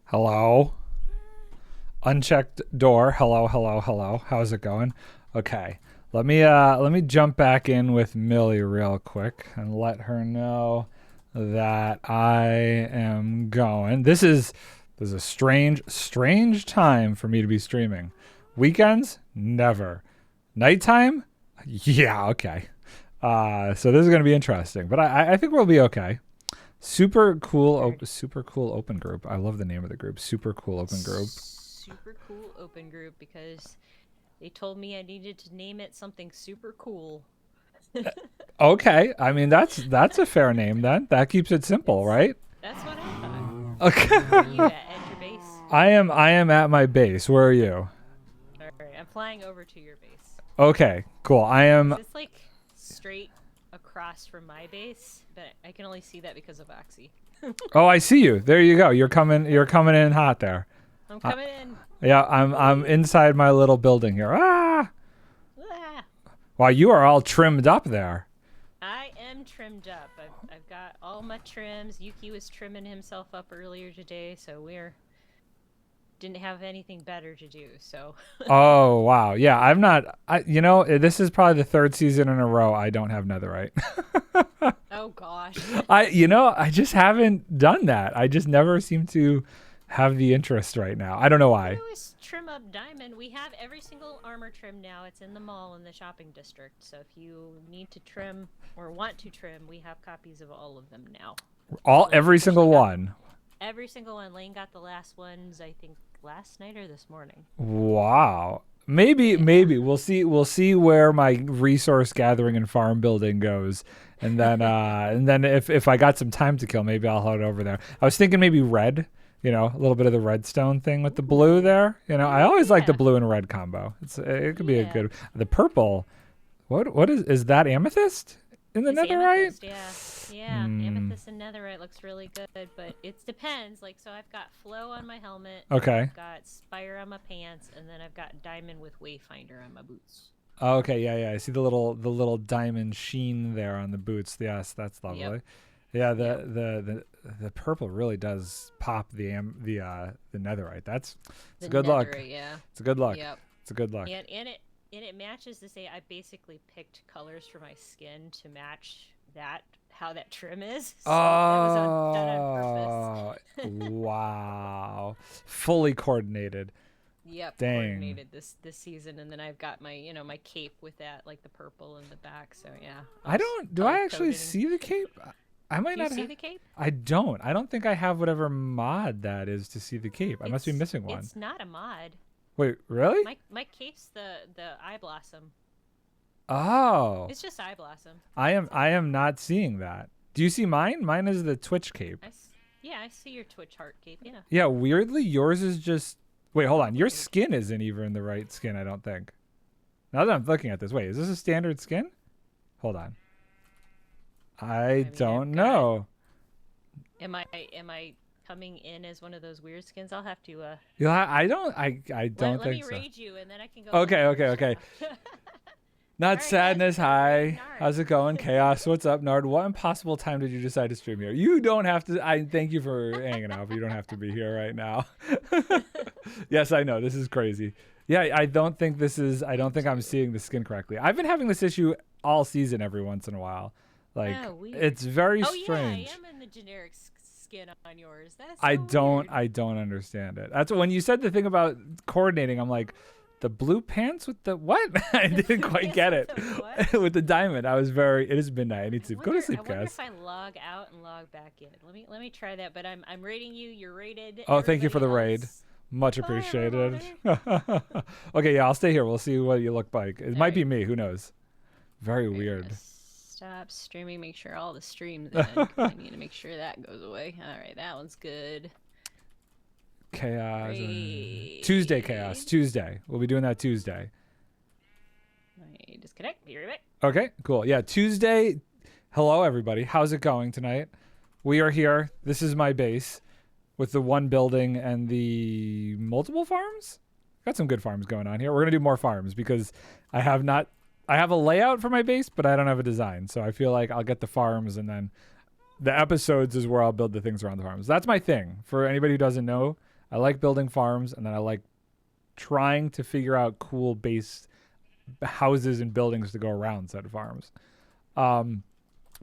Hello? Unchecked door. Hello, hello, hello. How's it going? Okay. Let me jump back in with Millie real quick and let her know that I am going. This is a strange time for me to be streaming. Weekends? Never. Nighttime? Yeah, okay. So this is going to be interesting, but I think we'll be okay. Super cool open group. I love the name of the group. Super cool open group. Super cool open group because they told me I needed to name it something super cool. Okay, I mean that's a fair name then. That keeps it simple, right? That's what I thought. Okay. Where are you at your base? I am at my base. Where are you? All right, I'm flying over to your base. Okay, cool. I am. It's like straight across from my base, but I can only see that because of Oxy. Oh, I see you. There you go. You're coming in hot there. I'm coming in. Yeah, I'm inside my little building here. Ah! Wow, you are all trimmed up there. I am trimmed up. I've got all my trims. Yuki was trimming himself up earlier today, so didn't have anything better to do, so. Oh, wow. Yeah, this is probably the third season in a row I don't have netherite. Oh gosh. I just haven't done that. I just never seem to have the interest right now. I don't know why. I always trim up diamond. We have every single armor trim now. It's in the mall in the shopping district. So if you need to trim or want to trim, we have copies of all of them now. Every single one. Every single one. Lane got the last ones, I think, last night or this morning. Wow. Maybe we'll see where my resource gathering and farm building goes, and then if I got some time to kill, maybe I'll head over there. I was thinking maybe red. A little bit of the redstone thing with the blue there. I always like the blue and red combo. It could be a good. The purple. What is that amethyst in the netherite? Amethyst, yeah. Amethyst and netherite looks really good, but it depends. So I've got flow on my helmet. Okay. I've got spire on my pants, and then I've got diamond with wayfinder on my boots. Oh, okay, yeah. I see the little diamond sheen there on the boots. Yes, that's lovely. Yep. Yeah, the purple really does pop the netherite. It's a good luck. Yeah. It's a good luck. Yep. It's a good luck. Yeah, and it matches to say I basically picked colors for my skin to match how that trim is. So that was done on purpose. Wow. Fully coordinated. Yep, Dang. coordinated this season, and then I've got my my cape with that the purple in the back. So yeah. Do I actually see the cape? I might not see the cape. I don't think I have whatever mod that is to see the cape. I must be missing one. It's not a mod. Wait, really? My cape's the eye blossom. Oh. It's just eye blossom. I am not seeing that. Do you see mine? Mine is the Twitch cape. Yeah, I see your Twitch heart cape. Yeah. Yeah, weirdly, yours is just. Wait, hold on. Your skin isn't even the right skin, I don't think. Now that I'm looking at this, wait, is this a standard skin? Hold on. I don't know. Am I coming in as one of those weird skins? I'll have to. Yeah, I don't think so. Let me raid you, and then I can go. Okay. Not sadness. Hi. Nard. How's it going? Chaos. What's up, Nard? What impossible time did you decide to stream here? You don't have to. I thank you for hanging out, but you don't have to be here right now. Yes, I know. This is crazy. Yeah, I don't think I'm seeing the skin correctly. I've been having this issue all season every once in a while. Like, it's very strange. Yeah, I am in the generic skin on yours. That's I weird. don't understand it. That's when you said the thing about coordinating, I'm like, the blue pants with the what? I didn't quite get it. With the diamond. It is midnight. I need to go to sleep, I wonder guys. if I log out and log back in. Let me try that, but I'm raiding you. You're raided. Oh, thank you for the Everybody raid. else- Much Bye, appreciated. everybody. Okay, yeah, I'll stay here. We'll see what you look like. It might right. be me. Who knows? Very Okay, weird. Stop streaming. Make sure all the streams end. 'Cause I need to make sure that goes away. All right, that one's good. Chaos. Raid. Tuesday chaos. Tuesday. We'll be doing that Tuesday. Let me disconnect. Be right back. Okay, cool. Yeah, Tuesday. Hello, everybody. How's it going tonight? We are here. This is my base with the one building and the multiple farms. Got some good farms going on here. We're going to do more farms because I have a layout for my base, but I don't have a design. So I feel like I'll get the farms and then the episodes is where I'll build the things around the farms. That's my thing. For anybody who doesn't know, I like building farms and then I like trying to figure out cool base houses and buildings to go around said farms.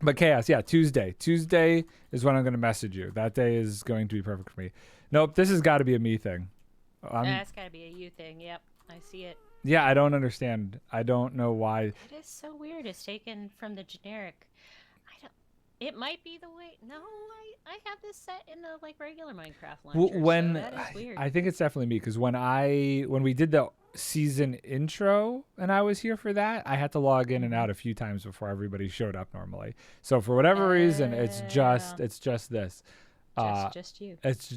But chaos, yeah, Tuesday. Tuesday is when I'm going to message you. That day is going to be perfect for me. Nope, this has got to be a me thing. That's got to be a you thing. Yep, I see it. Yeah, I don't understand. I don't know why. It is so weird. It's taken from the generic. It might be the way. No, I have this set in the like regular Minecraft launcher. When so that is weird. I think it's definitely me because when we did the season intro and I was here for that, I had to log in and out a few times before everybody showed up normally. So for whatever reason, it's just this. Just you. It's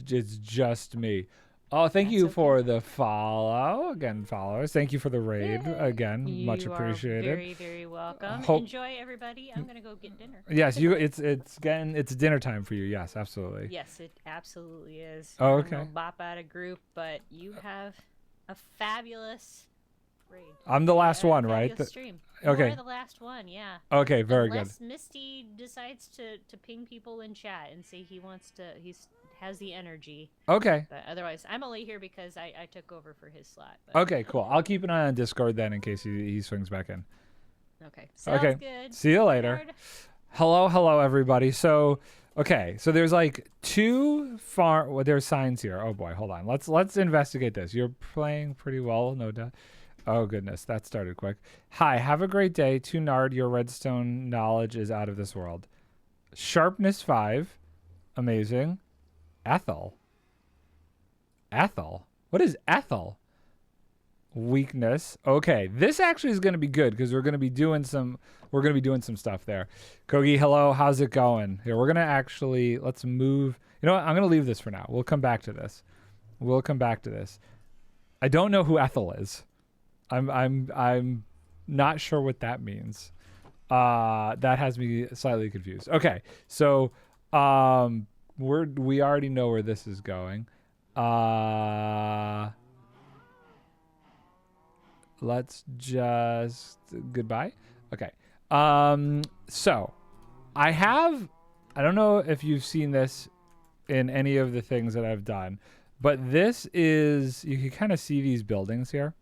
just me. Oh, thank you for the follow again, followers. Thank you for the raid again. Much appreciated. You are very, very welcome. Enjoy, everybody. I'm gonna go get dinner. Yes, it's dinner time for you. Yes, absolutely. Yes, it absolutely is. Oh, okay. I'll bop out of group, but you have a fabulous raid. I'm the last one, right? Stream. Okay. You're the last one, yeah. Okay, very Unless good. Misty decides to ping people in chat and say he has the energy. Okay. But otherwise, I'm only here because I took over for his slot. But. Okay, cool. I'll keep an eye on Discord then in case he swings back in. Okay. Sounds okay. Good. See you later. Hello, everybody. So there's like there's signs here. Oh boy, hold on. Let's investigate this. You're playing pretty well, no doubt. Oh goodness, that started quick. Hi, have a great day. To Nard, your redstone knowledge is out of this world. Sharpness 5. Amazing. Ethel. What is Ethel? Weakness. Okay, this actually is going to be good because we're going to be doing some stuff there. Kogi, hello. How's it going? Here, we're going to let's move. You know what? I'm going to leave this for now. We'll come back to this. I don't know who Ethel is. I'm not sure what that means. That has me slightly confused. Okay, so we already know where this is going. Let's just goodbye. Okay. So I don't know if you've seen this in any of the things that I've done, but this is, you can kind of see these buildings here.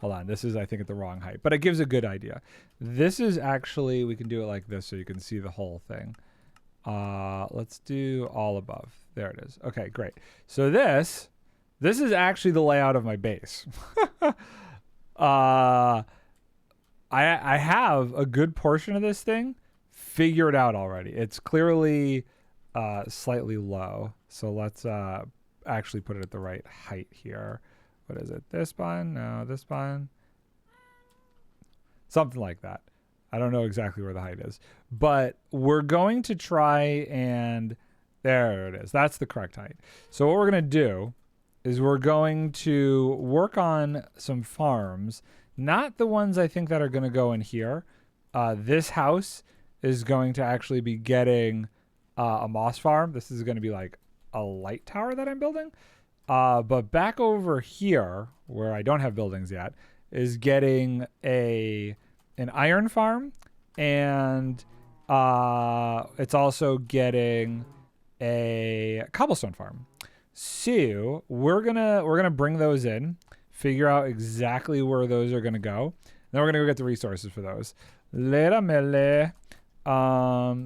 Hold on, this is, I think, at the wrong height, but it gives a good idea. This is actually, we can do it like this so you can see the whole thing. Let's do all above. There it is. Okay, great. So this is actually the layout of my base. I have a good portion of this thing figured out already. It's clearly slightly low. So let's actually put it at the right height here. what is it? This button? No, this button. Something like that. I don't know exactly where the height is, but we're going to try and there it is. That's the correct height. So what we're going to do is we're going to work on some farms, not the ones I think that are going to go in here. This house is going to actually be getting a moss farm. This is going to be like a light tower that I'm building. But back over here, where I don't have buildings yet, is getting an iron farm, and it's also getting a cobblestone farm. So we're gonna bring those in, figure out exactly where those are gonna go. Then we're gonna go get the resources for those.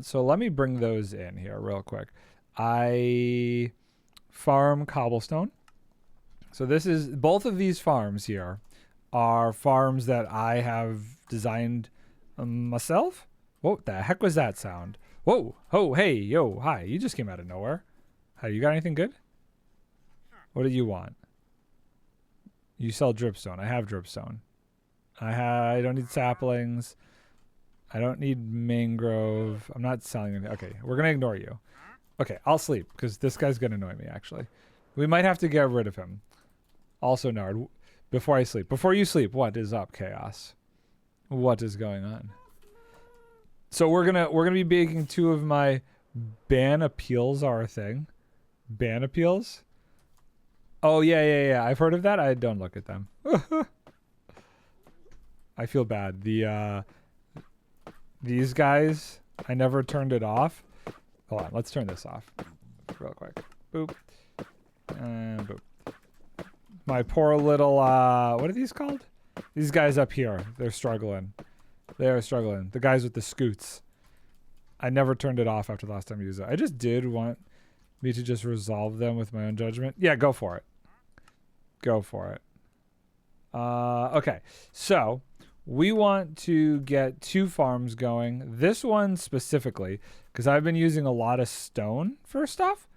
So let me bring those in here real quick. I farm cobblestone. So this is both of these farms here are farms that I have designed myself. What the heck was that sound? Whoa, oh, hey, yo, hi. You just came out of nowhere. Hi, you got anything good? What do you want? You sell dripstone. I have dripstone. I don't need saplings. I don't need mangrove. I'm not selling anything. Okay, we're going to ignore you. Okay, I'll sleep because this guy's going to annoy me, actually. We might have to get rid of him. Also, Nard, before I sleep. Before you sleep, what is up, Chaos? What is going on? So we're gonna be making 2 of my ban appeals are a thing. Ban appeals? Oh yeah. I've heard of that. I don't look at them. I feel bad. These guys, I never turned it off. Hold on, let's turn this off real quick. Boop. And boop. My poor little what are these called? These guys up here. They're struggling. They are struggling. The guys with the scoots. I never turned it off after the last time I used it. I just did want me to just resolve them with my own judgment. Yeah, go for it. Go for it. Okay, so we want to get 2 farms going. This one specifically, because I've been using a lot of stone for stuff.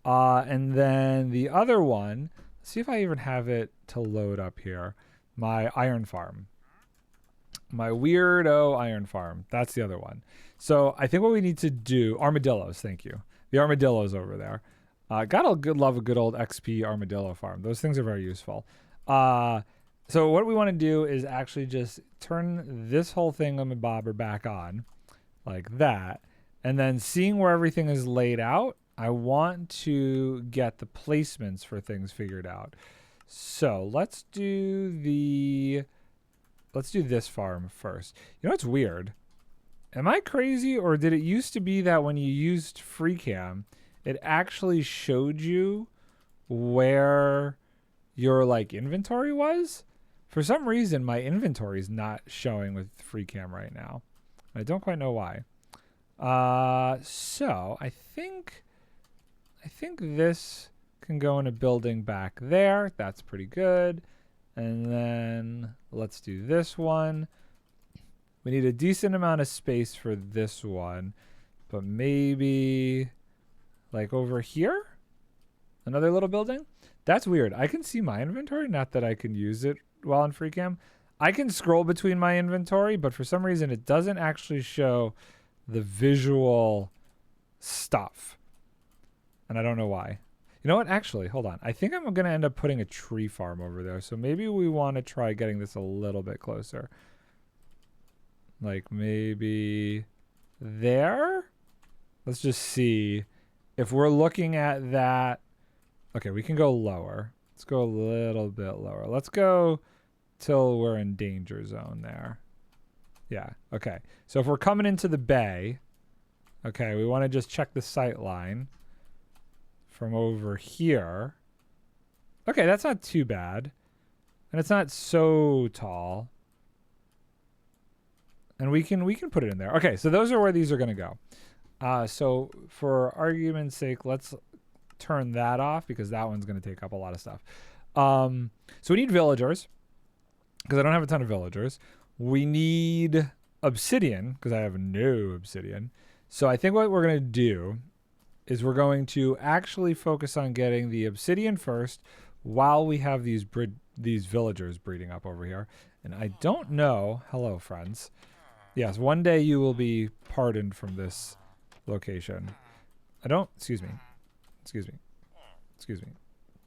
And then the other one, let's see if I even have it to load up here. My iron farm. My weirdo iron farm. That's the other one. So I think what we need to do, armadillos, thank you. The armadillos over there. Love a good old XP armadillo farm. Those things are very useful. So what we want to do is actually just turn this whole thingamabobber back on like that. And then seeing where everything is laid out, I want to get the placements for things figured out. So let's do this farm first. You know what's weird? Am I crazy, or did it used to be that when you used FreeCam, it actually showed you where your like inventory was? For some reason, my inventory is not showing with FreeCam right now. I don't quite know why. So I think this can go in a building back there. That's pretty good. And then let's do this one. We need a decent amount of space for this one, but maybe like over here, another little building. That's weird. I can see my inventory, not that I can use it while on FreeCam. I can scroll between my inventory, but for some reason it doesn't actually show the visual stuff. And I don't know why. You know what? Actually, hold on. I think I'm going to end up putting a tree farm over there. So maybe we want to try getting this a little bit closer. Like maybe there? Let's just see. If we're looking at that. Okay, we can go lower. Let's go a little bit lower. Let's go till we're in danger zone there. Yeah, okay. So if we're coming into the bay, okay, we want to just check the sight line from over here. Okay, that's not too bad. And it's not so tall. And we can put it in there. Okay, so those are where these are going to go. So for argument's sake, let's turn that off because that one's going to take up a lot of stuff. So we need villagers because I don't have a ton of villagers. We need obsidian because I have no obsidian. So I think what we're going to do is we're going to actually focus on getting the obsidian first while we have these these villagers breeding up over here. And I don't know. Hello, friends. Yes, one day you will be pardoned from this location. I don't. Excuse me. Excuse me. Excuse me.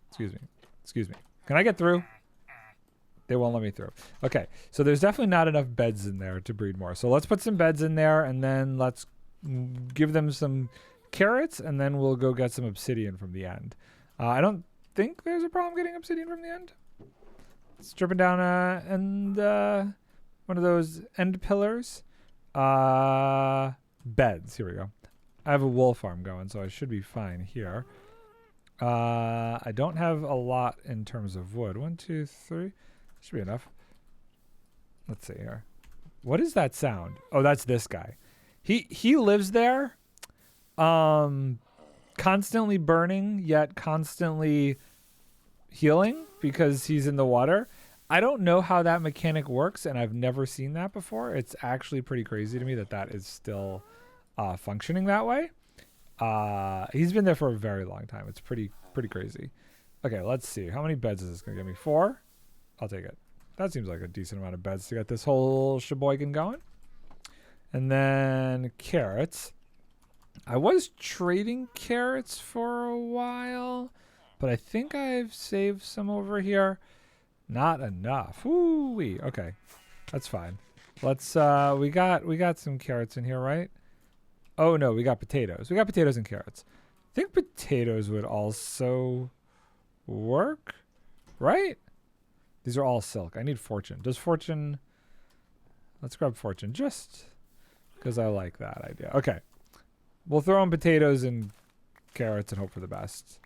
Excuse me. Excuse me. Can I get through? They won't let me through. Okay, so there's definitely not enough beds in there to breed more. So let's put some beds in there, and then let's give them some carrots, and then we'll go get some obsidian from the end. I don't think there's a problem getting obsidian from the end. Stripping down one of those end pillars. Beds. Here we go. I have a wool farm going, so I should be fine here. I don't have a lot in terms of wood. 1, 2, 3. Should be enough. Let's see here. What is that sound? Oh, that's this guy. He lives there, constantly burning yet constantly healing because he's in the water. I don't know how that mechanic works, and I've never seen that before. It's actually pretty crazy to me that is still functioning that way. He's been there for a very long time. It's pretty crazy. Okay, let's see. How many beds is this gonna give me? 4? I'll take it. That seems like a decent amount of beds to get this whole sheboygan going. And then carrots. I was trading carrots for a while, but I think I've saved some over here. Not enough. Ooh-wee. Okay, that's fine. Let's we got some carrots in here, right? Oh no, we got potatoes. We got potatoes and carrots. I think potatoes would also work, right? These are all silk. I need fortune. Does fortune... Let's grab fortune just because I like that idea. Okay. We'll throw in potatoes and carrots and hope for the best.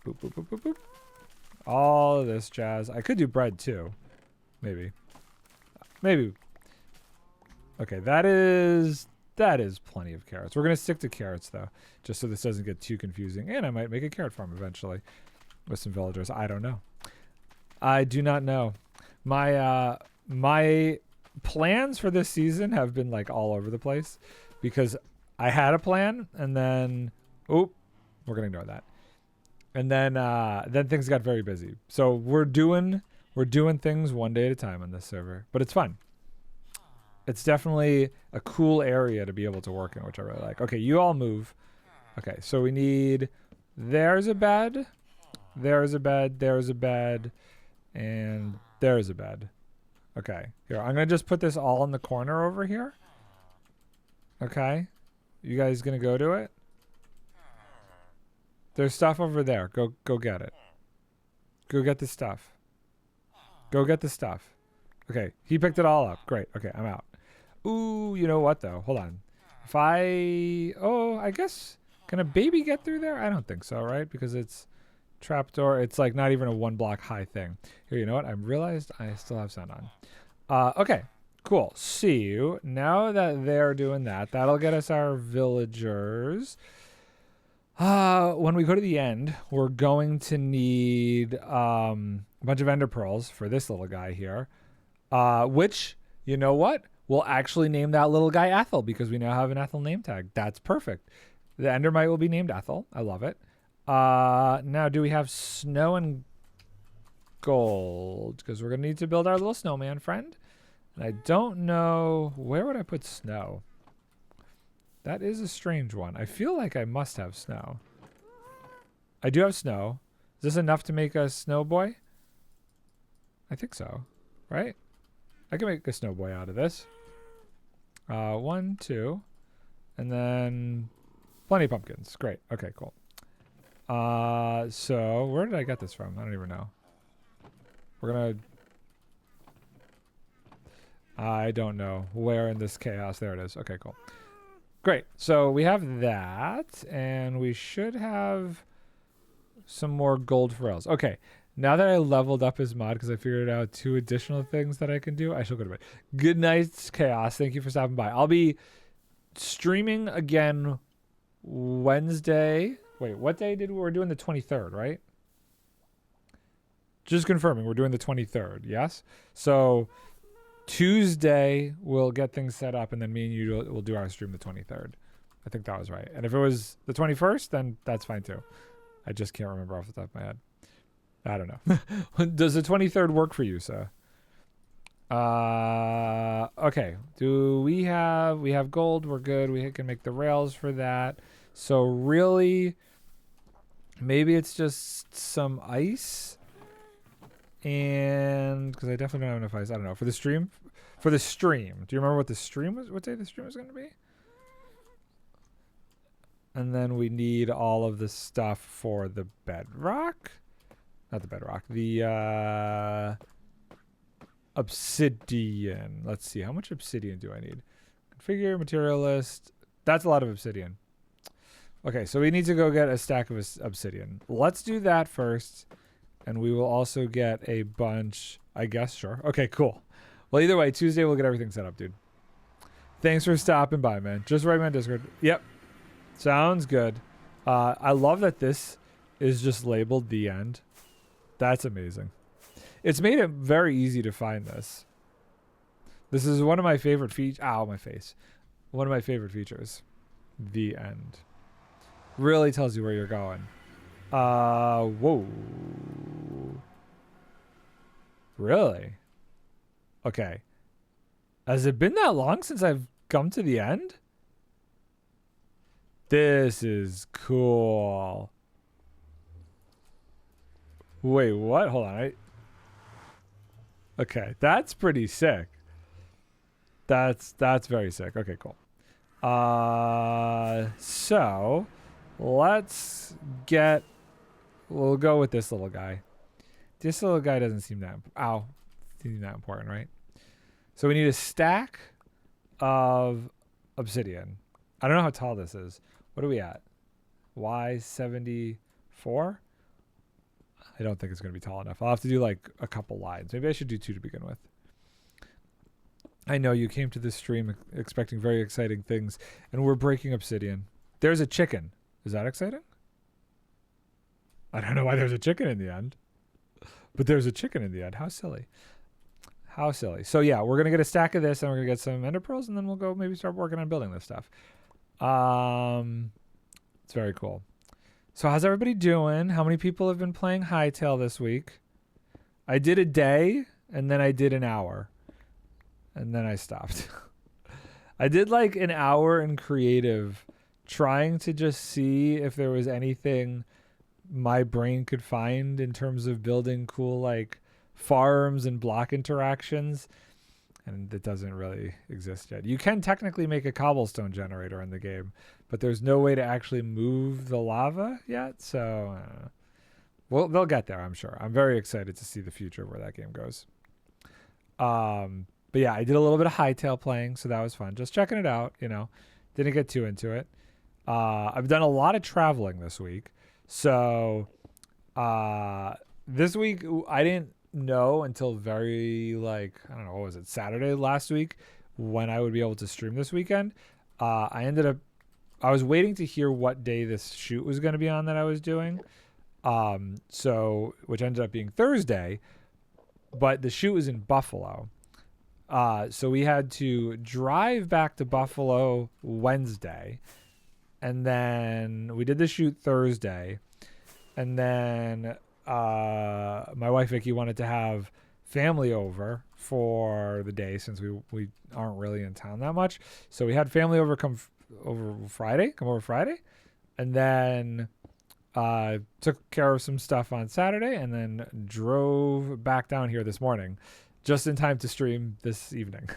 Boop, boop, boop, boop, boop. All of this jazz. I could do bread too. Maybe. Maybe. Okay, that is plenty of carrots. We're going to stick to carrots though, just so this doesn't get too confusing. And I might make a carrot farm eventually with some villagers. I don't know. I do not know. My plans for this season have been like all over the place because I had a plan and then we're gonna ignore that. And then things got very busy. So we're doing things one day at a time on this server, but it's fun. It's definitely a cool area to be able to work in, which I really like. Okay, you all move. Okay, so we need. There's a bed. There's a bed. There's a bed. And there's a bed. Okay. Here, I'm going to just put this all in the corner over here. Okay. You guys going to go to it? There's stuff over there. Go get it. Go get the stuff. Go get the stuff. Okay. He picked it all up. Great. Okay. I'm out. Ooh, you know what, though? Hold on. If I guess... Can a baby get through there? I don't think so, right? Because it's... Trapdoor. It's like not even a 1 block high thing. Here, you know what? I realized I still have sound on. Okay, cool. See you. Now that they're doing that, that'll get us our villagers. When we go to the end, we're going to need a bunch of ender pearls for this little guy here. Which, you know what? We'll actually name that little guy Ethel because we now have an Ethel name tag. That's perfect. The endermite will be named Ethel. I love it. Now do we have snow and gold? Because we're going to need to build our little snowman friend. And I don't know, where would I put snow? That is a strange one. I feel like I must have snow. I do have snow. Is this enough to make a snow boy? I think so, right? I can make a snow boy out of this. 1, 2, and then plenty of pumpkins. Great. Okay, cool. So where did I get this from? I don't even know. I don't know where in this chaos. There it is. Okay, cool. Great. So we have that, and we should have some more gold rails. Okay. Now that I leveled up his mod because I figured out 2 additional things that I can do, I shall go to bed. Good night, Chaos. Thank you for stopping by. I'll be streaming again Wednesday. Wait, what day we're doing the 23rd, right? Just confirming, we're doing the 23rd, yes? So Tuesday, we'll get things set up, and then me and you will do our stream the 23rd. I think that was right. And if it was the 21st, then that's fine too. I just can't remember off the top of my head. I don't know. Does the 23rd work for you, sir? Okay. We have gold. We're good. We can make the rails for that. So really, maybe it's just some ice. And because I definitely don't have enough ice. I don't know. For the stream. Do you remember what the stream was? What day the stream was going to be? And then we need all of the stuff for the bedrock. Not the bedrock. The obsidian. Let's see. How much obsidian do I need? Configure, material list. That's a lot of obsidian. Okay, so we need to go get a stack of obsidian. Let's do that first. And we will also get a bunch, I guess, sure. Okay, cool. Well, either way, Tuesday we'll get everything set up, dude. Thanks for stopping by, man. Just write me on Discord. Yep. Sounds good. I love that this is just labeled the end. That's amazing. It's made it very easy to find this. This is one of my favorite features. Ow, my face. One of my favorite features. The end. Really tells you where you're going. Whoa. Really? Okay. Has it been that long since I've come to the end? This is cool. Wait, what? Hold on. Okay, that's pretty sick. That's very sick. Okay, cool. So let's get. We'll go with this little guy. This little guy doesn't seem that. Seem that important, right? So we need a stack of obsidian. I don't know how tall this is. What are we at? Y74? I don't think it's going to be tall enough. I'll have to do like a couple lines. Maybe I should do 2 to begin with. I know you came to this stream expecting very exciting things, and we're breaking obsidian. There's a chicken. Is that exciting? I don't know why there's a chicken in the end. But there's a chicken in the end. How silly. How silly. So yeah, we're going to get a stack of this, and we're going to get some ender pearls, and then we'll go maybe start working on building this stuff. It's very cool. So how's everybody doing? How many people have been playing Hytale this week? I did a day, and then I did an hour. And then I stopped. I did like an hour in creative, trying to just see if there was anything my brain could find in terms of building cool like farms and block interactions. And it doesn't really exist yet. You can technically make a cobblestone generator in the game, but there's no way to actually move the lava yet. So well, they'll get there, I'm sure. I'm very excited to see the future where that game goes. But yeah, I did a little bit of Hytale playing, so that was fun. Just checking it out, you know. Didn't get too into it. I've done a lot of traveling this week. So this week I didn't know until very I don't know, what was it, Saturday last week when I would be able to stream this weekend. I was waiting to hear what day this shoot was going to be on that I was doing. So which ended up being Thursday, but the shoot was in Buffalo. So we had to drive back to Buffalo Wednesday, and then we did the shoot Thursday, and then my wife Vicky wanted to have family over for the day since we aren't really in town that much. So we had family over come over Friday, and then took care of some stuff on Saturday, and then drove back down here this morning. Just in time to stream this evening.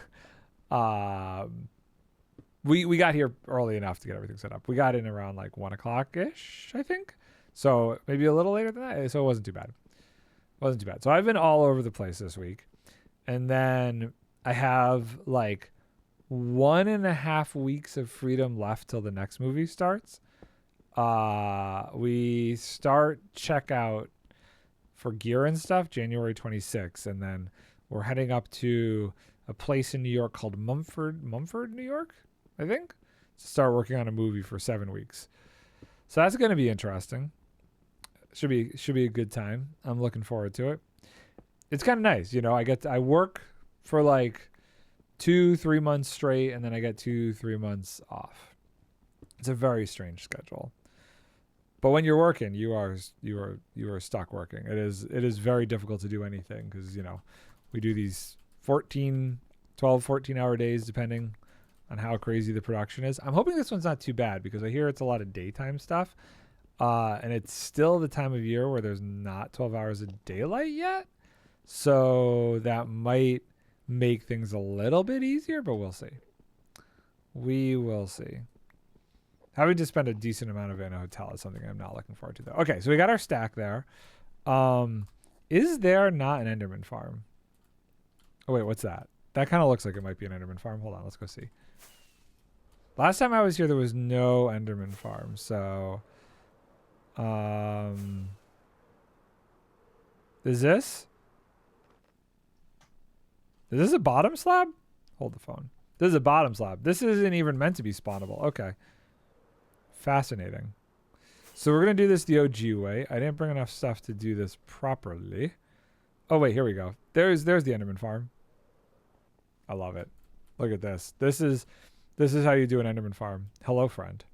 We got here early enough to get everything set up. We got in around 1 o'clock-ish, I think. So maybe a little later than that. So it wasn't too bad. So I've been all over the place this week. And then I have 1.5 weeks of freedom left till the next movie starts. We start checkout for gear and stuff January 26th, and then we're heading up to a place in New York called Mumford, New York, I think, to start working on a movie for 7 weeks. So that's going to be interesting. Should be a good time. I'm looking forward to it. It's kind of nice, I work for 2-3 months straight, and then I get 2-3 months off. It's a very strange schedule. But when you're working, you are stuck working. It is very difficult to do anything because, you know, we do these 14 hour days depending on how crazy the production is. I'm hoping this one's not too bad because I hear it's a lot of daytime stuff. And it's still the time of year where there's not 12 hours of daylight yet. So that might make things a little bit easier, but we'll see. We will see. Having to spend a decent amount of it in a hotel is something I'm not looking forward to, though. Okay, so we got our stack there. Is there not an Enderman farm? Oh, wait, what's that? That kind of looks like it might be an Enderman farm. Hold on, let's go see. Last time I was here, there was no Enderman farm, so... Is this a bottom slab? Hold the phone. This is a bottom slab. This isn't even meant to be spawnable. Okay. Fascinating. So we're going to do this the OG way. I didn't bring enough stuff to do this properly. Oh, wait, here we go. There's the Enderman farm. I love it. Look at this. This is how you do an Enderman farm. Hello, friend.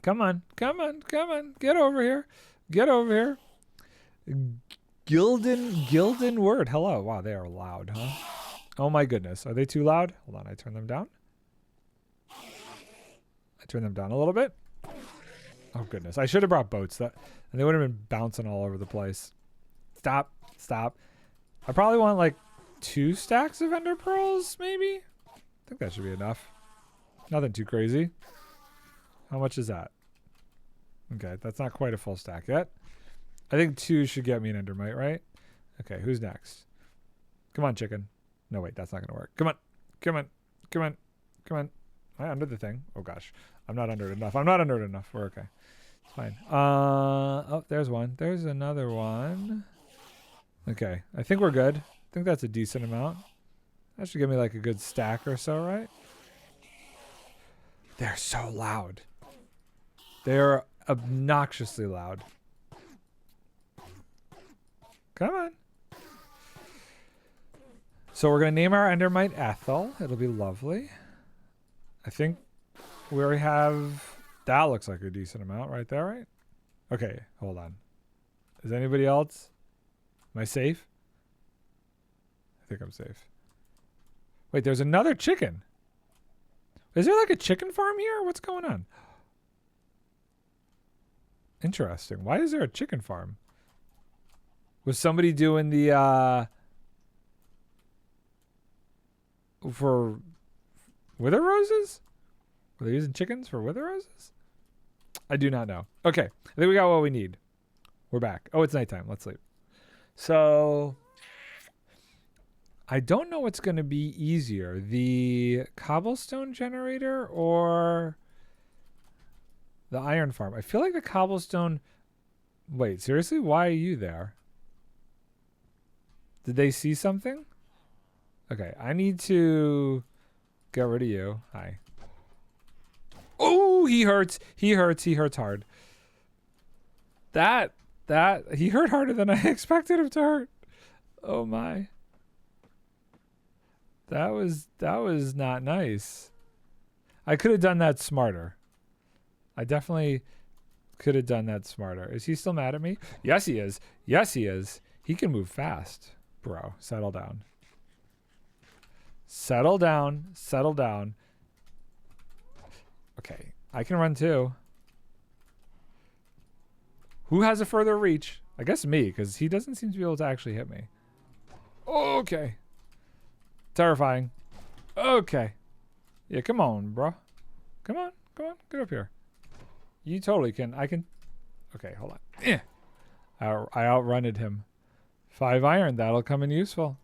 Come on. Come on. Come on. Get over here. Get over here. Gildan word. Hello. Wow, they are loud, huh? Oh my goodness. Are they too loud? Hold on. I turn them down. I turn them down a little bit. Oh goodness. I should have brought boats. And they would have been bouncing all over the place. Stop. Stop. I probably want like 2 stacks of ender pearls, maybe? I think that should be enough. Nothing too crazy. How much is that? Okay, that's not quite a full stack yet. I think 2 should get me an endermite, right? Okay, who's next? Come on, chicken. No, wait, that's not going to work. Come on. Come on. Come on. Come on. Am I under the thing? Oh, gosh. I'm not under it enough. I'm not under it enough. We're okay. It's fine. Oh, there's one. There's another one. Okay, I think we're good. I think that's a decent amount. That should give me like a good stack or so, right? They're so loud. They're obnoxiously loud. Come on. So we're going to name our endermite Ethel. It'll be lovely. I think we already have... That looks like a decent amount right there, right? Okay, hold on. Is anybody else? Am I safe? I think I'm safe. Wait, there's another chicken. Is there like a chicken farm here? What's going on? Interesting. Why is there a chicken farm? Was somebody doing the for wither roses? Were they using chickens for wither roses? I do not know. Okay, I think we got what we need. We're back. Oh, it's nighttime. Let's sleep. So I don't know what's going to be easier, the cobblestone generator or the iron farm. I feel like the cobblestone... Wait, seriously? Why are you there? Did they see something? Okay, I need to get rid of you. Hi. Oh, he hurts. He hurts. He hurts hard. That he hurt harder than I expected him to hurt. Oh my. That was not nice. I could have done that smarter. I definitely could have done that smarter. Is he still mad at me? Yes, he is. Yes, he is. He can move fast. Bro, settle down. Settle down. Settle down. Okay, I can run too. Who has a further reach? I guess me, because he doesn't seem to be able to actually hit me. Okay. Terrifying. Okay. Yeah, come on, bro. Come on. Come on. Get up here. You totally can. I can. Okay, hold on. I outrunned him. 5 iron. That'll come in useful.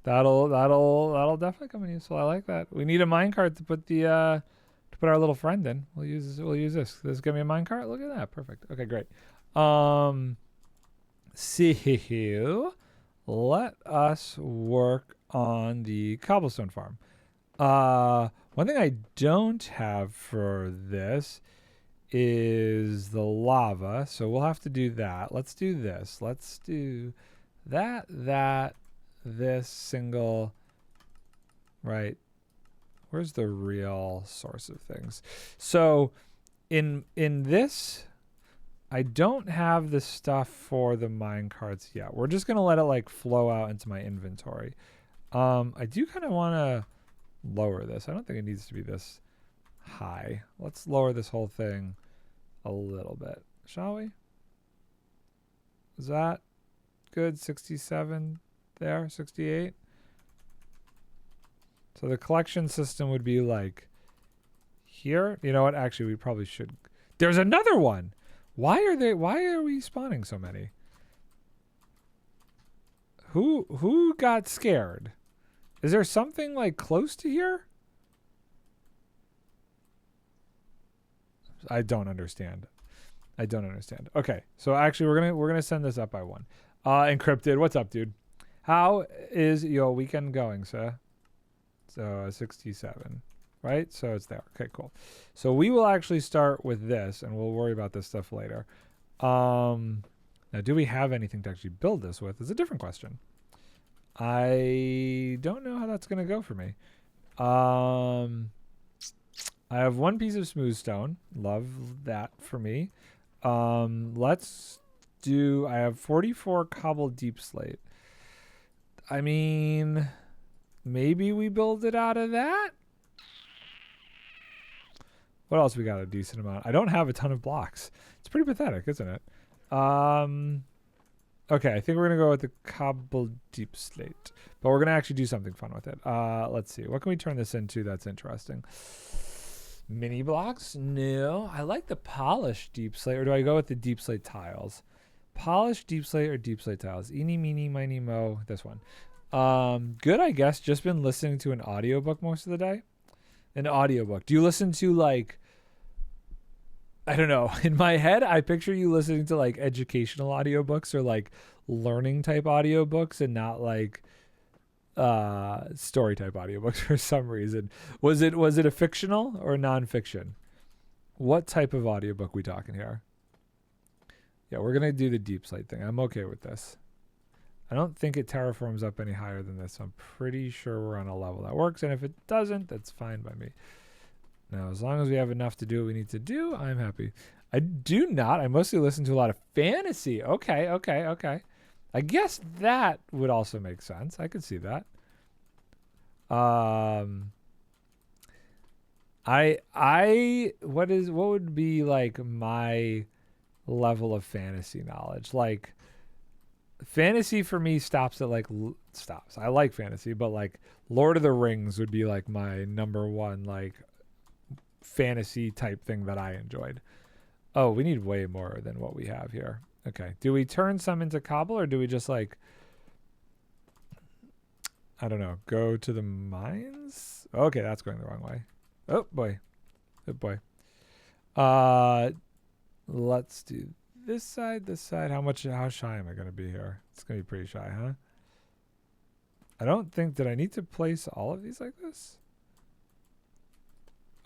That'll definitely come in useful. I like that. We need a minecart to put the to put our little friend in. We'll use this. This is gonna be a minecart. Look at that. Perfect. Okay, great. See, let us work on the cobblestone farm. One thing I don't have for this is the lava, so we'll have to do that. Let's do this. Let's do that, this single, right? Where's the real source of things? So in this I don't have the stuff for the mine carts yet. We're just gonna let it like flow out into my inventory. I do kind of want to lower this. I don't think it needs to be this high. Let's lower this whole thing a little bit, shall we? Is that good? 67 there, 68. So the collection system would be like here. You know what? Actually, we probably should. There's another one. Why are we spawning so many? Who got scared? Is there something like close to here? I don't understand. Okay, so actually we're gonna send this up by one. Encrypted, what's up, dude? How is your weekend going, sir? So 67, right? So it's there. Okay, cool. So we will actually start with this, and we'll worry about this stuff later. Now, do we have anything to actually build this with? Is a different question. I don't know how that's gonna go for me. I have one piece of smooth stone. Love that for me. Let's do. I have 44 cobbled deep slate. I mean, maybe we build it out of that. What else we got? A decent amount. I don't have a ton of blocks. It's pretty pathetic, isn't it? Okay, I think we're gonna go with the cobbled deep slate, but we're gonna actually do something fun with it. Let's see. What can we turn this into that's interesting? Mini blocks? No. I like the polished deep slate, or do I go with the deep slate tiles? Polished deep slate or deep slate tiles? Eeny, meeny, miny, mo. This one. Good, I guess. Just been listening to an audiobook most of the day. An audiobook. Do you listen to like, I don't know. In my head, I picture you listening to like educational audiobooks or like learning type audiobooks and not like story type audiobooks for some reason. Was it a fictional or nonfiction? What type of audiobook we talking here? Yeah, we're gonna do the deep slate thing. I'm okay with this. I don't think it terraforms up any higher than this. So I'm pretty sure we're on a level that works, and if it doesn't, that's fine by me. Now, as long as we have enough to do what we need to do, I'm happy. I do not. I mostly listen to a lot of fantasy. Okay. I guess that would also make sense. I could see that. What would be like my level of fantasy knowledge? Like, fantasy for me stops at like stops. I like fantasy, but like Lord of the Rings would be like my number one like fantasy type thing that I enjoyed. Oh, we need way more than what we have here. Okay. Do we turn some into cobble, or do we just like, I don't know, go to the mines? Okay, that's going the wrong way. Oh boy. Let's do this side. How shy am I going to be here? It's going to be pretty shy, huh? I don't think, did I need to place all of these like this?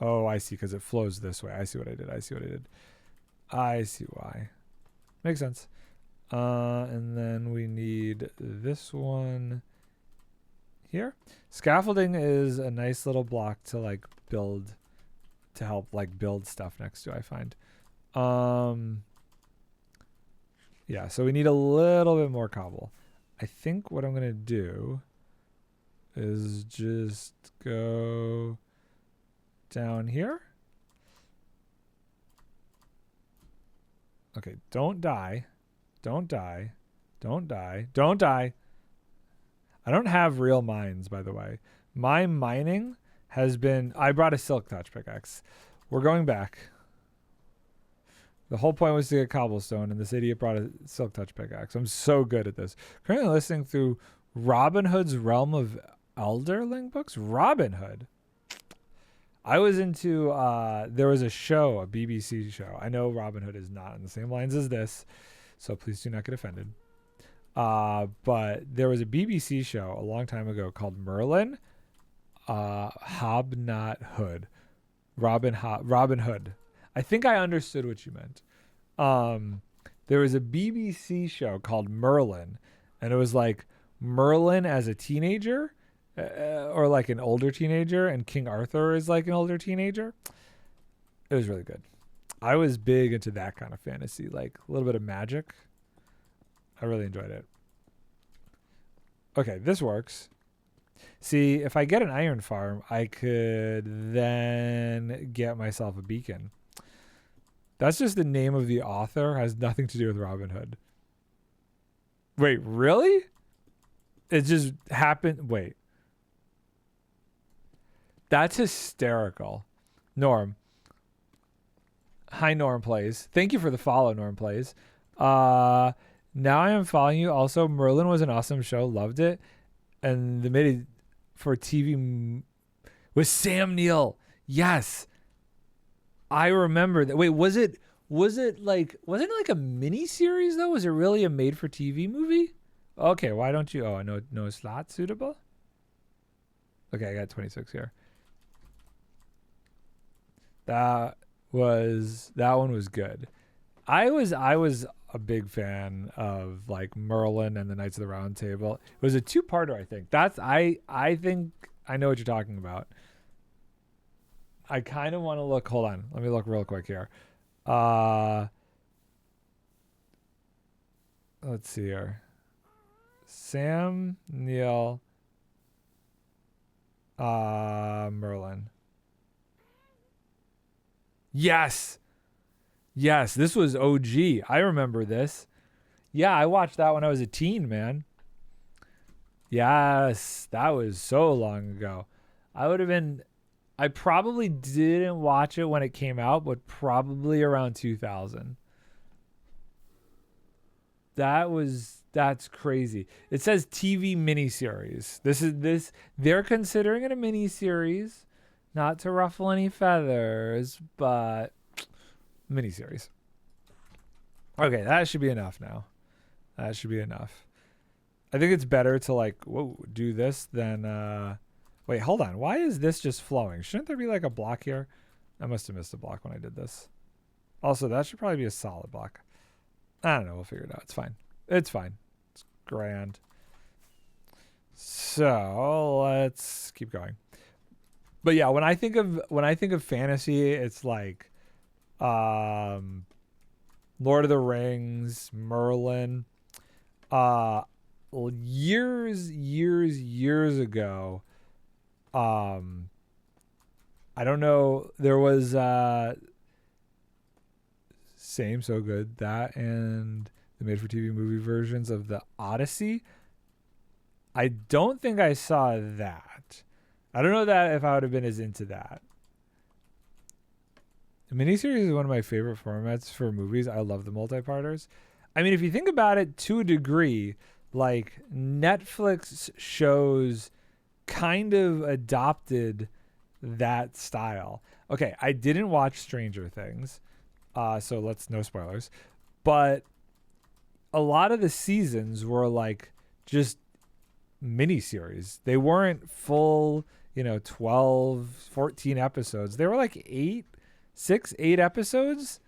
Oh, I see, because it flows this way. I see what I did. I see why. Makes sense. And then we need this one here. Scaffolding is a nice little block to like build, to help like build stuff next to, I find. Yeah, so we need a little bit more cobble. I think what I'm going to do is just go down here. Okay, don't die. I don't have real mines, by the way. My mining has been, I brought a silk touch pickaxe. We're going back. The whole point was to get cobblestone, and this idiot brought a silk touch pickaxe. I'm so good at this. Currently listening through Robin Hood's Realm of Elderling books. Robin Hood. I was into, there was a show, a BBC show. I know Robin Hood is not on the same lines as this, so please do not get offended. But there was a BBC show a long time ago called Merlin, Hobnot Hood. Robin Hood. I think I understood what you meant. There was a BBC show called Merlin, and it was like Merlin as a teenager, or like an older teenager, and King Arthur is like an older teenager. It was really good. I was big into that kind of fantasy, like a little bit of magic. I really enjoyed it. Okay, this works. See, if I get an iron farm, I could then get myself a beacon. That's just the name of the author. Has nothing to do with Robin Hood. Wait, really? It just happened. Wait. That's hysterical. Norm. Hi, Norm Plays. Thank you for the follow, Norm Plays. Now I am following you. Also, Merlin was an awesome show. Loved it. And the made it for TV with Sam Neill. Yes. I remember that. Wait, wasn't it like a mini series though? Was it really a made for TV movie? Okay, why don't you? Oh, no slot suitable. Okay, I got 26 here. That one was good. I was a big fan of like Merlin and the Knights of the Round Table. It was a two-parter, I think. I think I know what you're talking about. I kind of want to look. Hold on, let me look real quick here. Let's see here. Sam Neill, Merlin. Yes, this was OG. I remember this. Yeah, I watched that when I was a teen, man. Yes, that was so long ago. I probably didn't watch it when it came out, but probably around 2000. That's crazy. It says TV miniseries. They're considering it a miniseries, not to ruffle any feathers, but miniseries. Okay, that should be enough now. That should be enough. I think it's better to do this than wait, hold on. Why is this just flowing? Shouldn't there be like a block here? I must have missed a block when I did this. Also, that should probably be a solid block. I don't know. We'll figure it out. It's fine. It's grand. So let's keep going. But yeah, when I think of fantasy, it's like Lord of the Rings, Merlin. Years ago, I don't know, there was same so good, that and the made for TV movie versions of the Odyssey. I don't think I saw that. I don't know that if I would have been as into that. The miniseries is one of my favorite formats for movies. I love the multi-parters. I mean, if you think about it to a degree, like Netflix shows kind of adopted that style. Okay, I didn't watch Stranger Things, so no spoilers. But a lot of the seasons were like just miniseries. They weren't full, 12, 14 episodes. They were like 8 episodes.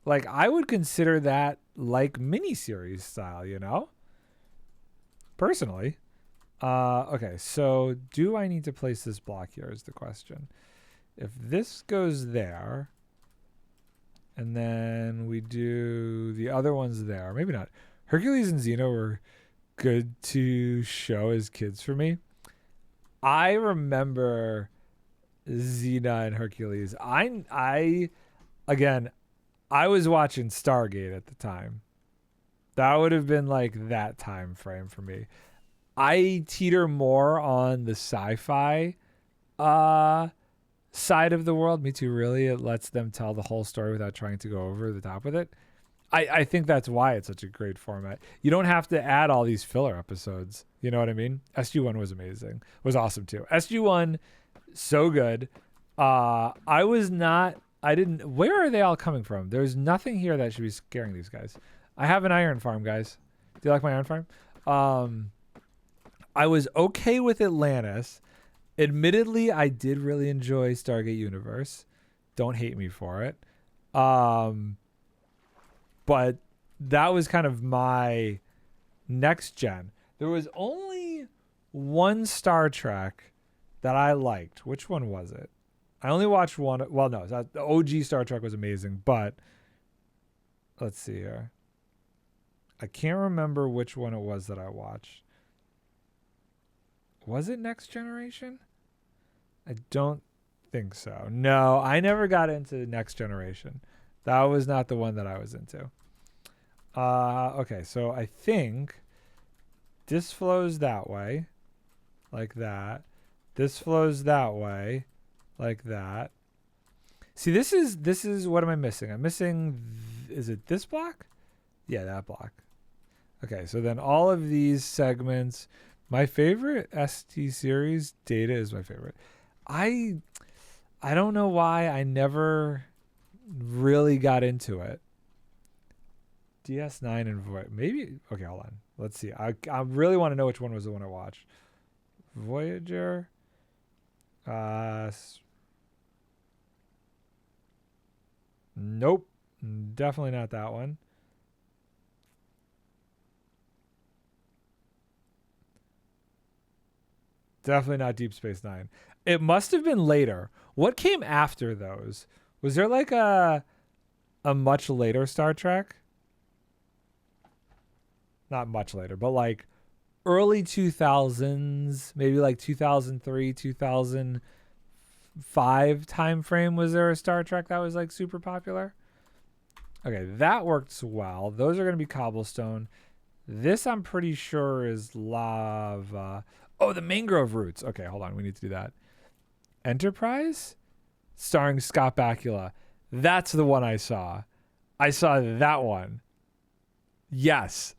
Like, I would consider that like miniseries style, personally. Okay, so do I need to place this block here is the question. If this goes there, and then we do the other ones there, maybe not. Hercules and Xena were good to show as kids for me. I remember Xena and Hercules. I was watching Stargate at the time. That would have been like that time frame for me. I teeter more on the sci-fi side of the world. Me too, really. It lets them tell the whole story without trying to go over the top with it. I think that's why it's such a great format. You don't have to add all these filler episodes. You know what I mean? SG-1 was amazing. Was awesome too. SG-1, so good. Where are they all coming from? There's nothing here that should be scaring these guys. I have an iron farm, guys. Do you like my iron farm? I was okay with Atlantis. Admittedly, I did really enjoy Stargate Universe. Don't hate me for it. But that was kind of my next gen. There was only one Star Trek that I liked. Which one was it? I only watched one. Well, no, the OG Star Trek was amazing, but let's see here. I can't remember which one it was that I watched. Was it Next Generation? I don't think so. No, I never got into Next Generation. That was not the one that I was into. Okay, so I think this flows that way, like that. This flows that way, like that. See, this is what am I missing? I'm missing. Is it this block? Yeah, that block. Okay, so then all of these segments. My favorite ST series, Data, is my favorite. I don't know why I never really got into it. DS9 and Voyager. Maybe. Okay, hold on. Let's see. I really want to know which one was the one I watched. Voyager. Nope. Definitely not that one. Definitely not Deep Space Nine. It must have been later. What came after those? Was there like a much later Star Trek? Not much later, but like early 2000s, maybe like 2003, 2005 time frame. Was there a Star Trek that was like super popular? Okay, that works well. Those are going to be cobblestone. This I'm pretty sure is lava. Oh, the mangrove roots. Okay, hold on. We need to do that. Enterprise? Starring Scott Bakula. That's the one I saw. I saw that one. Yes.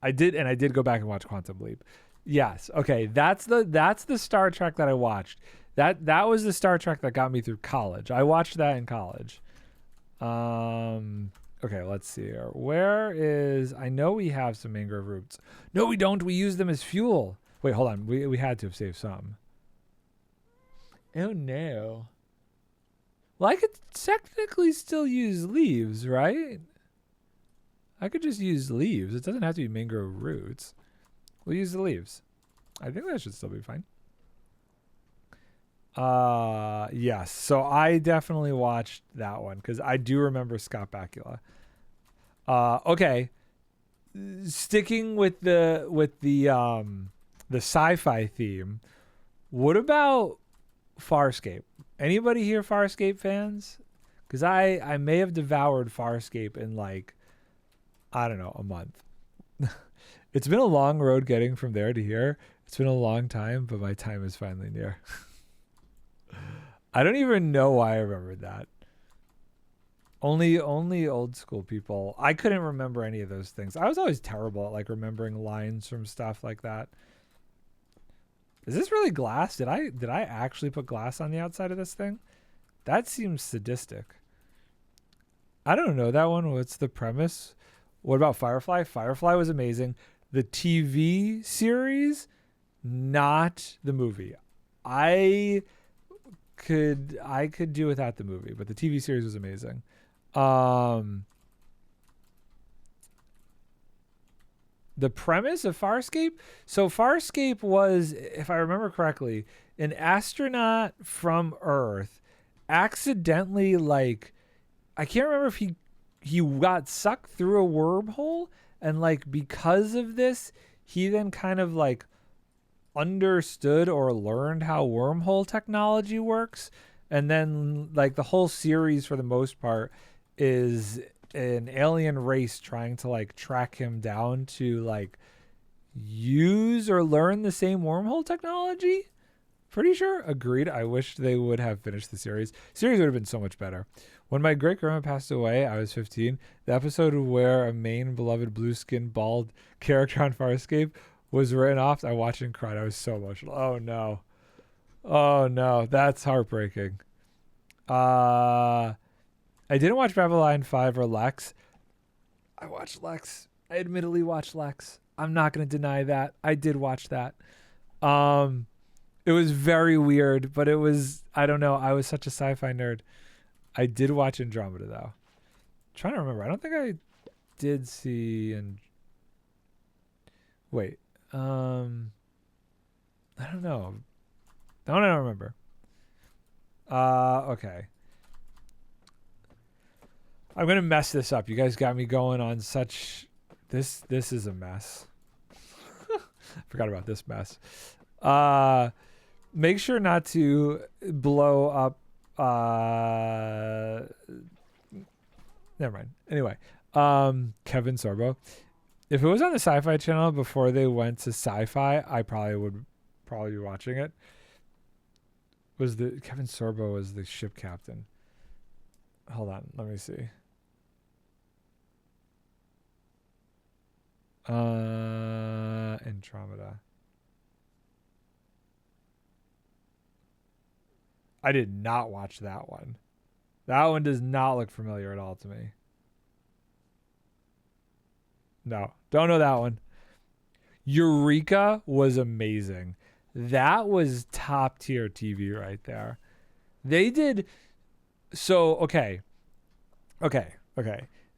I did, and I did go back and watch Quantum Leap. Yes. Okay, that's the Star Trek that I watched. That was the Star Trek that got me through college. I watched that in college. Okay, let's see here. Where is... I know we have some mangrove roots. No, we don't. We use them as fuel. Wait, hold on. We had to have saved some. Oh, no. Well, I could technically still use leaves, right? I could just use leaves. It doesn't have to be mangrove roots. We'll use the leaves. I think that should still be fine. Yes. So I definitely watched that one because I do remember Scott Bakula. Okay. Sticking with the sci-fi theme, what about Farscape? Anybody here Farscape fans? Because I may have devoured Farscape in like, I don't know, a month. It's been a long road getting from there to here. It's been a long time, but my time is finally near. I don't even know why I remembered that. Only old school people. I couldn't remember any of those things. I was always terrible at like remembering lines from stuff like that. Is this really glass? Did I actually put glass on the outside of this thing? That seems sadistic. I don't know that one. What's the premise? What about Firefly? Firefly was amazing. The TV series, not the movie. I could do without the movie, but the TV series was amazing. The premise of Farscape? So Farscape was, if I remember correctly, an astronaut from Earth accidentally, like, I can't remember if he got sucked through a wormhole, and like because of this, he then kind of like understood or learned how wormhole technology works. And then like the whole series for the most part is an alien race trying to like track him down to like use or learn the same wormhole technology. Pretty sure. Agreed. I wish they would have finished the series. Series would have been so much better. When my great grandma passed away, I was 15. The episode where a main beloved blue skinned bald character on Farscape was written off, I watched and cried. I was so emotional. Oh no. Oh no. That's heartbreaking. I didn't watch Babylon 5 or Lex. I watched Lex. I admittedly watched Lex. I'm not going to deny that. I did watch that. It was very weird, but it was, I don't know. I was such a sci-fi nerd. I did watch Andromeda though. I'm trying to remember. I don't think I did see wait. I don't know. I don't remember. Okay. I'm gonna mess this up. You guys got me going on such. This is a mess. Forgot about this mess. Make sure not to blow up. Never mind. Anyway, Kevin Sorbo. If it was on the Sci-Fi Channel before they went to Sci-Fi, I would be watching it. Was the Kevin Sorbo was the ship captain? Hold on, let me see. Andromeda. I did not watch that one. That one does not look familiar at all to me. No, don't know that one. Eureka was amazing. That was top tier TV right there. They did okay.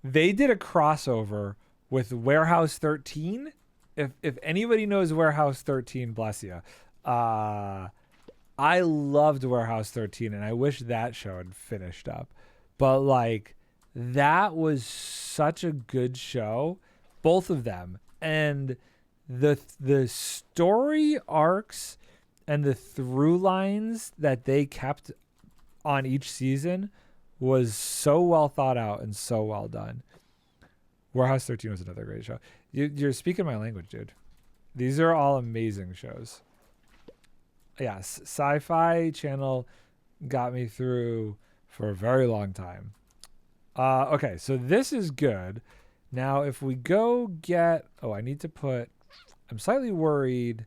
They did a crossover with Warehouse 13. If anybody knows Warehouse 13, bless you. I loved Warehouse 13 and I wish that show had finished up. But like that was such a good show, both of them. And the story arcs and the through lines that they kept on each season was so well thought out and so well done. Warehouse 13 was another great show. You're speaking my language, dude. These are all amazing shows. Yes, Sci-Fi Channel got me through for a very long time. Okay, so this is good. Now, if we go get... Oh, I need to put... I'm slightly worried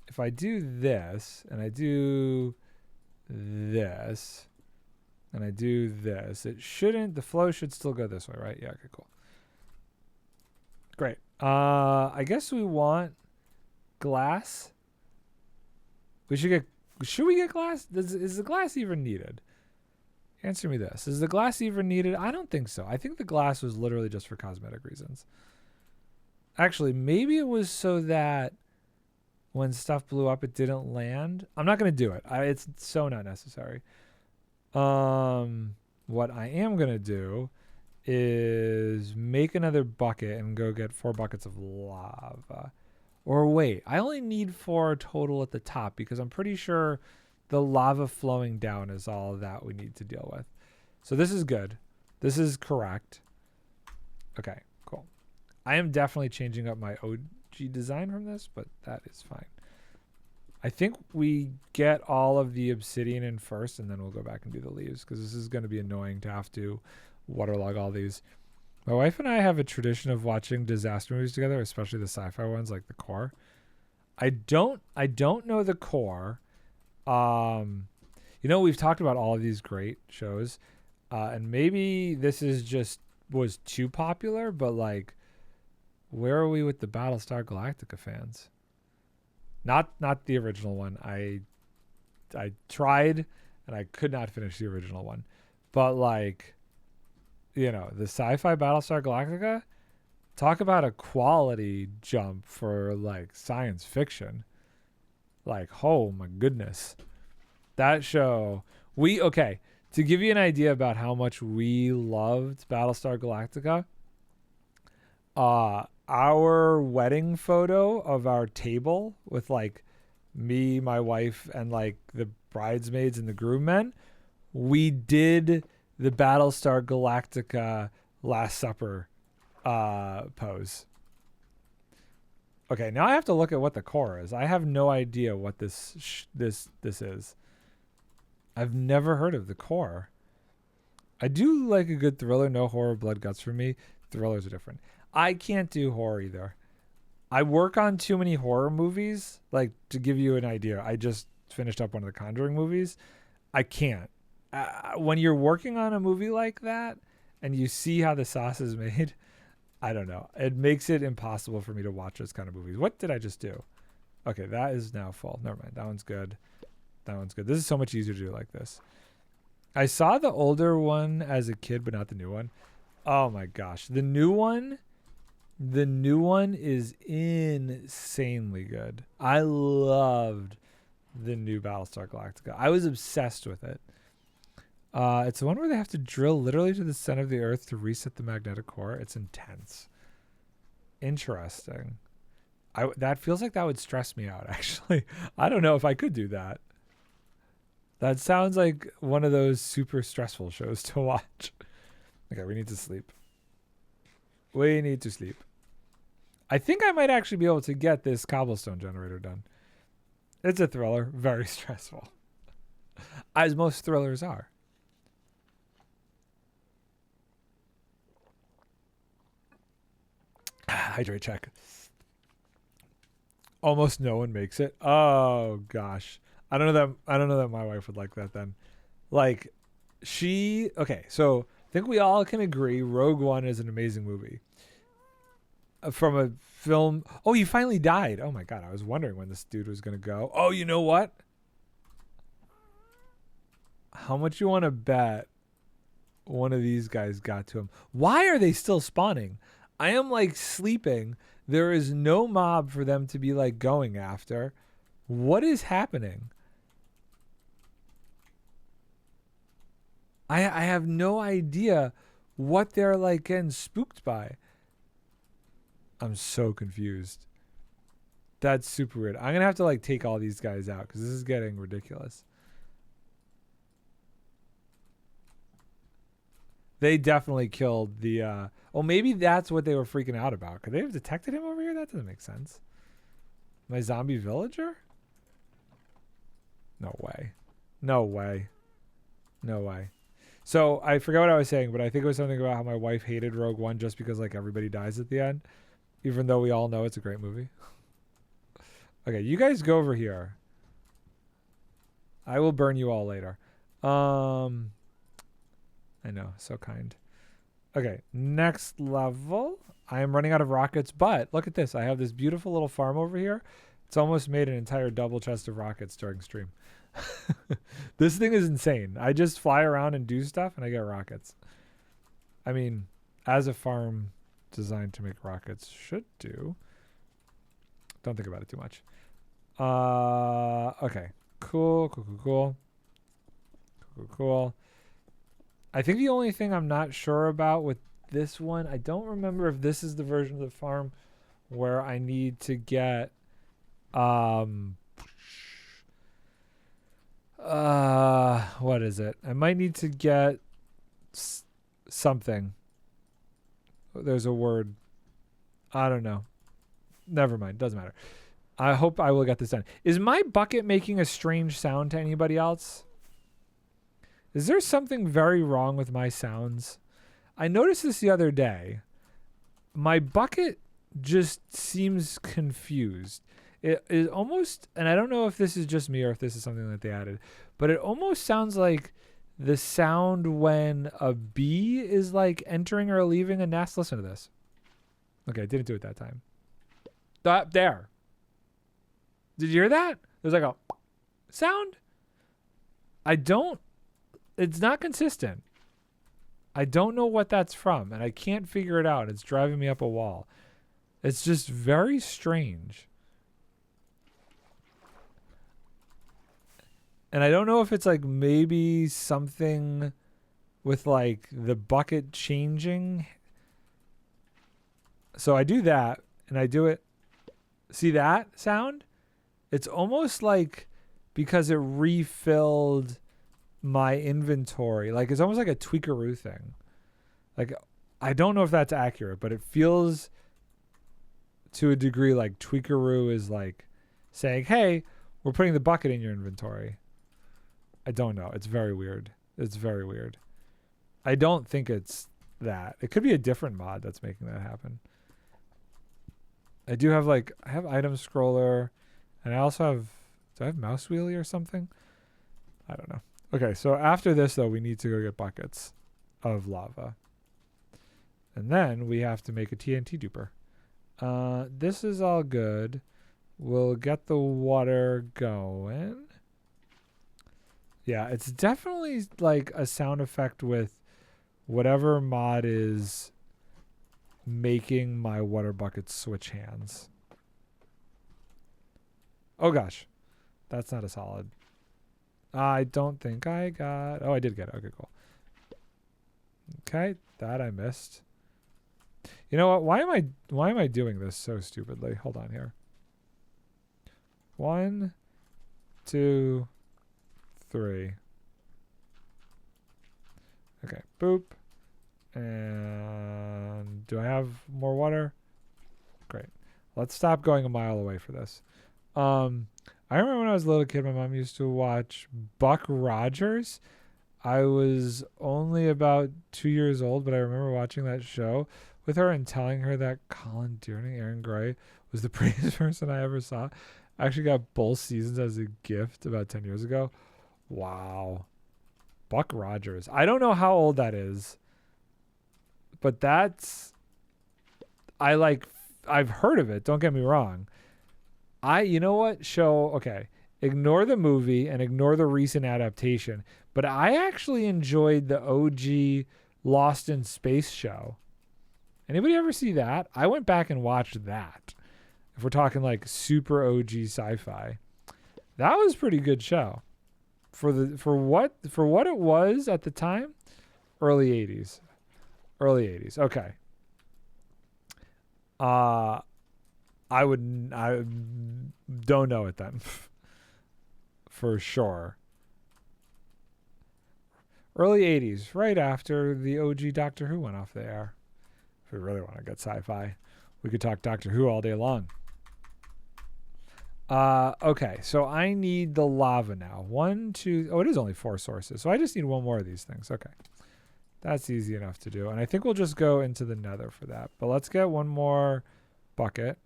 if I do this, and I do this, and I do this, it shouldn't... The flow should still go this way, right? Yeah, okay, cool. Great. I guess we want glass. Should we get glass? Is the glass even needed? Answer me this. Is the glass even needed? I don't think so. I think the glass was literally just for cosmetic reasons. Actually, maybe it was so that when stuff blew up, it didn't land. I'm not going to do it. It's so not necessary. What I am going to do is make another bucket and go get 4 buckets of lava. Or wait, I only need 4 total at the top because I'm pretty sure the lava flowing down is all that we need to deal with. So this is good. This is correct. Okay, cool. I am definitely changing up my OG design from this, but that is fine. I think we get all of the obsidian in first, and then we'll go back and do the leaves because this is going to be annoying to have to waterlog all these. My wife and I have a tradition of watching disaster movies together, especially the sci-fi ones like The Core. I don't know The Core. We've talked about all of these great shows, and maybe this was too popular, but like, where are we with the Battlestar Galactica fans? Not the original one. I tried and I could not finish the original one, but like, the sci-fi Battlestar Galactica, talk about a quality jump for like science fiction. Like, oh my goodness. That show, to give you an idea about how much we loved Battlestar Galactica, our wedding photo of our table with like me, my wife, and like the bridesmaids and the groommen, we did the Battlestar Galactica Last Supper pose. Okay, now I have to look at what The Core is. I have no idea what this is. I've never heard of The Core. I do like a good thriller. No horror, blood, guts for me. Thrillers are different. I can't do horror either. I work on too many horror movies. Like, to give you an idea, I just finished up one of the Conjuring movies. I can't. When you're working on a movie like that and you see how the sauce is made, I don't know. It makes it impossible for me to watch those kind of movies. What did I just do? Okay, that is now full. Never mind. That one's good. That one's good. This is so much easier to do like this. I saw the older one as a kid, but not the new one. Oh my gosh. The new one is insanely good. I loved the new Battlestar Galactica. I was obsessed with it. It's the one where they have to drill literally to the center of the Earth to reset the magnetic core. It's intense. Interesting. That feels like that would stress me out, actually. I don't know if I could do that. That sounds like one of those super stressful shows to watch. Okay, we need to sleep. We need to sleep. I think I might actually be able to get this cobblestone generator done. It's a thriller. Very stressful. As most thrillers are. Hydrate check. Almost no one makes it. Oh gosh. I don't know that my wife would like that then. Like okay, so I think we all can agree Rogue One is an amazing movie. From a film. Oh, he finally died. Oh my god, I was wondering when this dude was going to go. Oh, you know what? How much you want to bet one of these guys got to him? Why are they still spawning? I am like sleeping. There is no mob for them to be like going after. What is happening? I have no idea what they're like getting spooked by. I'm so confused. That's super weird. I'm going to have to like take all these guys out because this is getting ridiculous. They definitely killed the... oh, maybe that's what they were freaking out about. Could they have detected him over here? That doesn't make sense. My zombie villager? No way. No way. No way. So I forgot what I was saying, but I think it was something about how my wife hated Rogue One just because like everybody dies at the end. Even though we all know it's a great movie. Okay, you guys go over here. I will burn you all later. I know, so kind. Okay, next level. I am running out of rockets, but look at this. I have this beautiful little farm over here. It's almost made an entire double chest of rockets during stream. This thing is insane. I just fly around and do stuff and I get rockets. I mean, as a farm designed to make rockets should do. Don't think about it too much. Okay. Cool. I think the only thing I'm not sure about with this one, I don't remember if this is the version of the farm where I need to get what is it? I might need to get something. There's a word. I don't know. Never mind. Doesn't matter. I hope I will get this done. Is my bucket making a strange sound to anybody else? Is there something very wrong with my sounds? I noticed this the other day. My bucket just seems confused. It is almost, and I don't know if this is just me or if this is something that they added, but it almost sounds like the sound when a bee is like entering or leaving a nest. Listen to this. Okay, I didn't do it that time. There. Did you hear that? There's like a sound. It's not consistent. I don't know what that's from, and I can't figure it out. It's driving me up a wall. It's just very strange. And I don't know if it's like maybe something with like the bucket changing. So I do that and I do it. See that sound? It's almost like because it refilled my inventory. Like it's almost like a tweakaroo thing. Like I don't know if that's accurate, but it feels to a degree like tweakaroo is like saying, hey, we're putting the bucket in your inventory. I don't know. It's very weird. It's very weird. I don't think it's that. It could be a different mod that's making that happen. I do have I have item scroller and I also have, do I have mouse wheelie or something? I don't know. Okay, so after this though, we need to go get buckets of lava. And then we have to make a TNT duper. This is all good. We'll get the water going. Yeah, it's definitely like a sound effect with whatever mod is making my water buckets switch hands. Oh gosh. That's not a solid. I don't think I got... Oh, I did get it. Okay, cool. Okay, that I missed. You know what? Why am I doing this so stupidly? Hold on here. 1, 2, 3. Okay, boop. And do I have more water? Great. Let's stop going a mile away for this. I remember when I was a little kid, my mom used to watch Buck Rogers. I was only about 2 years old, but I remember watching that show with her and telling her that Colin Dearning, Aaron Gray, was the prettiest person I ever saw. I actually got both seasons as a gift about 10 years ago. Wow. Buck Rogers. I don't know how old that is, but that's... I've heard of it. Don't get me wrong. You know what show? Okay. Ignore the movie and ignore the recent adaptation, but I actually enjoyed the OG Lost in Space show. Anybody ever see that? I went back and watched that. If we're talking like super OG sci-fi, that was a pretty good show. For what it was at the time, early 80s. Okay. I don't know it then. For sure. Early 80s, right after the OG Doctor Who went off the air. If we really want to get sci-fi, we could talk Doctor Who all day long. Okay, so I need the lava now. 1, 2... Oh, it is only 4 sources, so I just need one more of these things. Okay. That's easy enough to do. And I think we'll just go into the nether for that. But let's get one more bucket.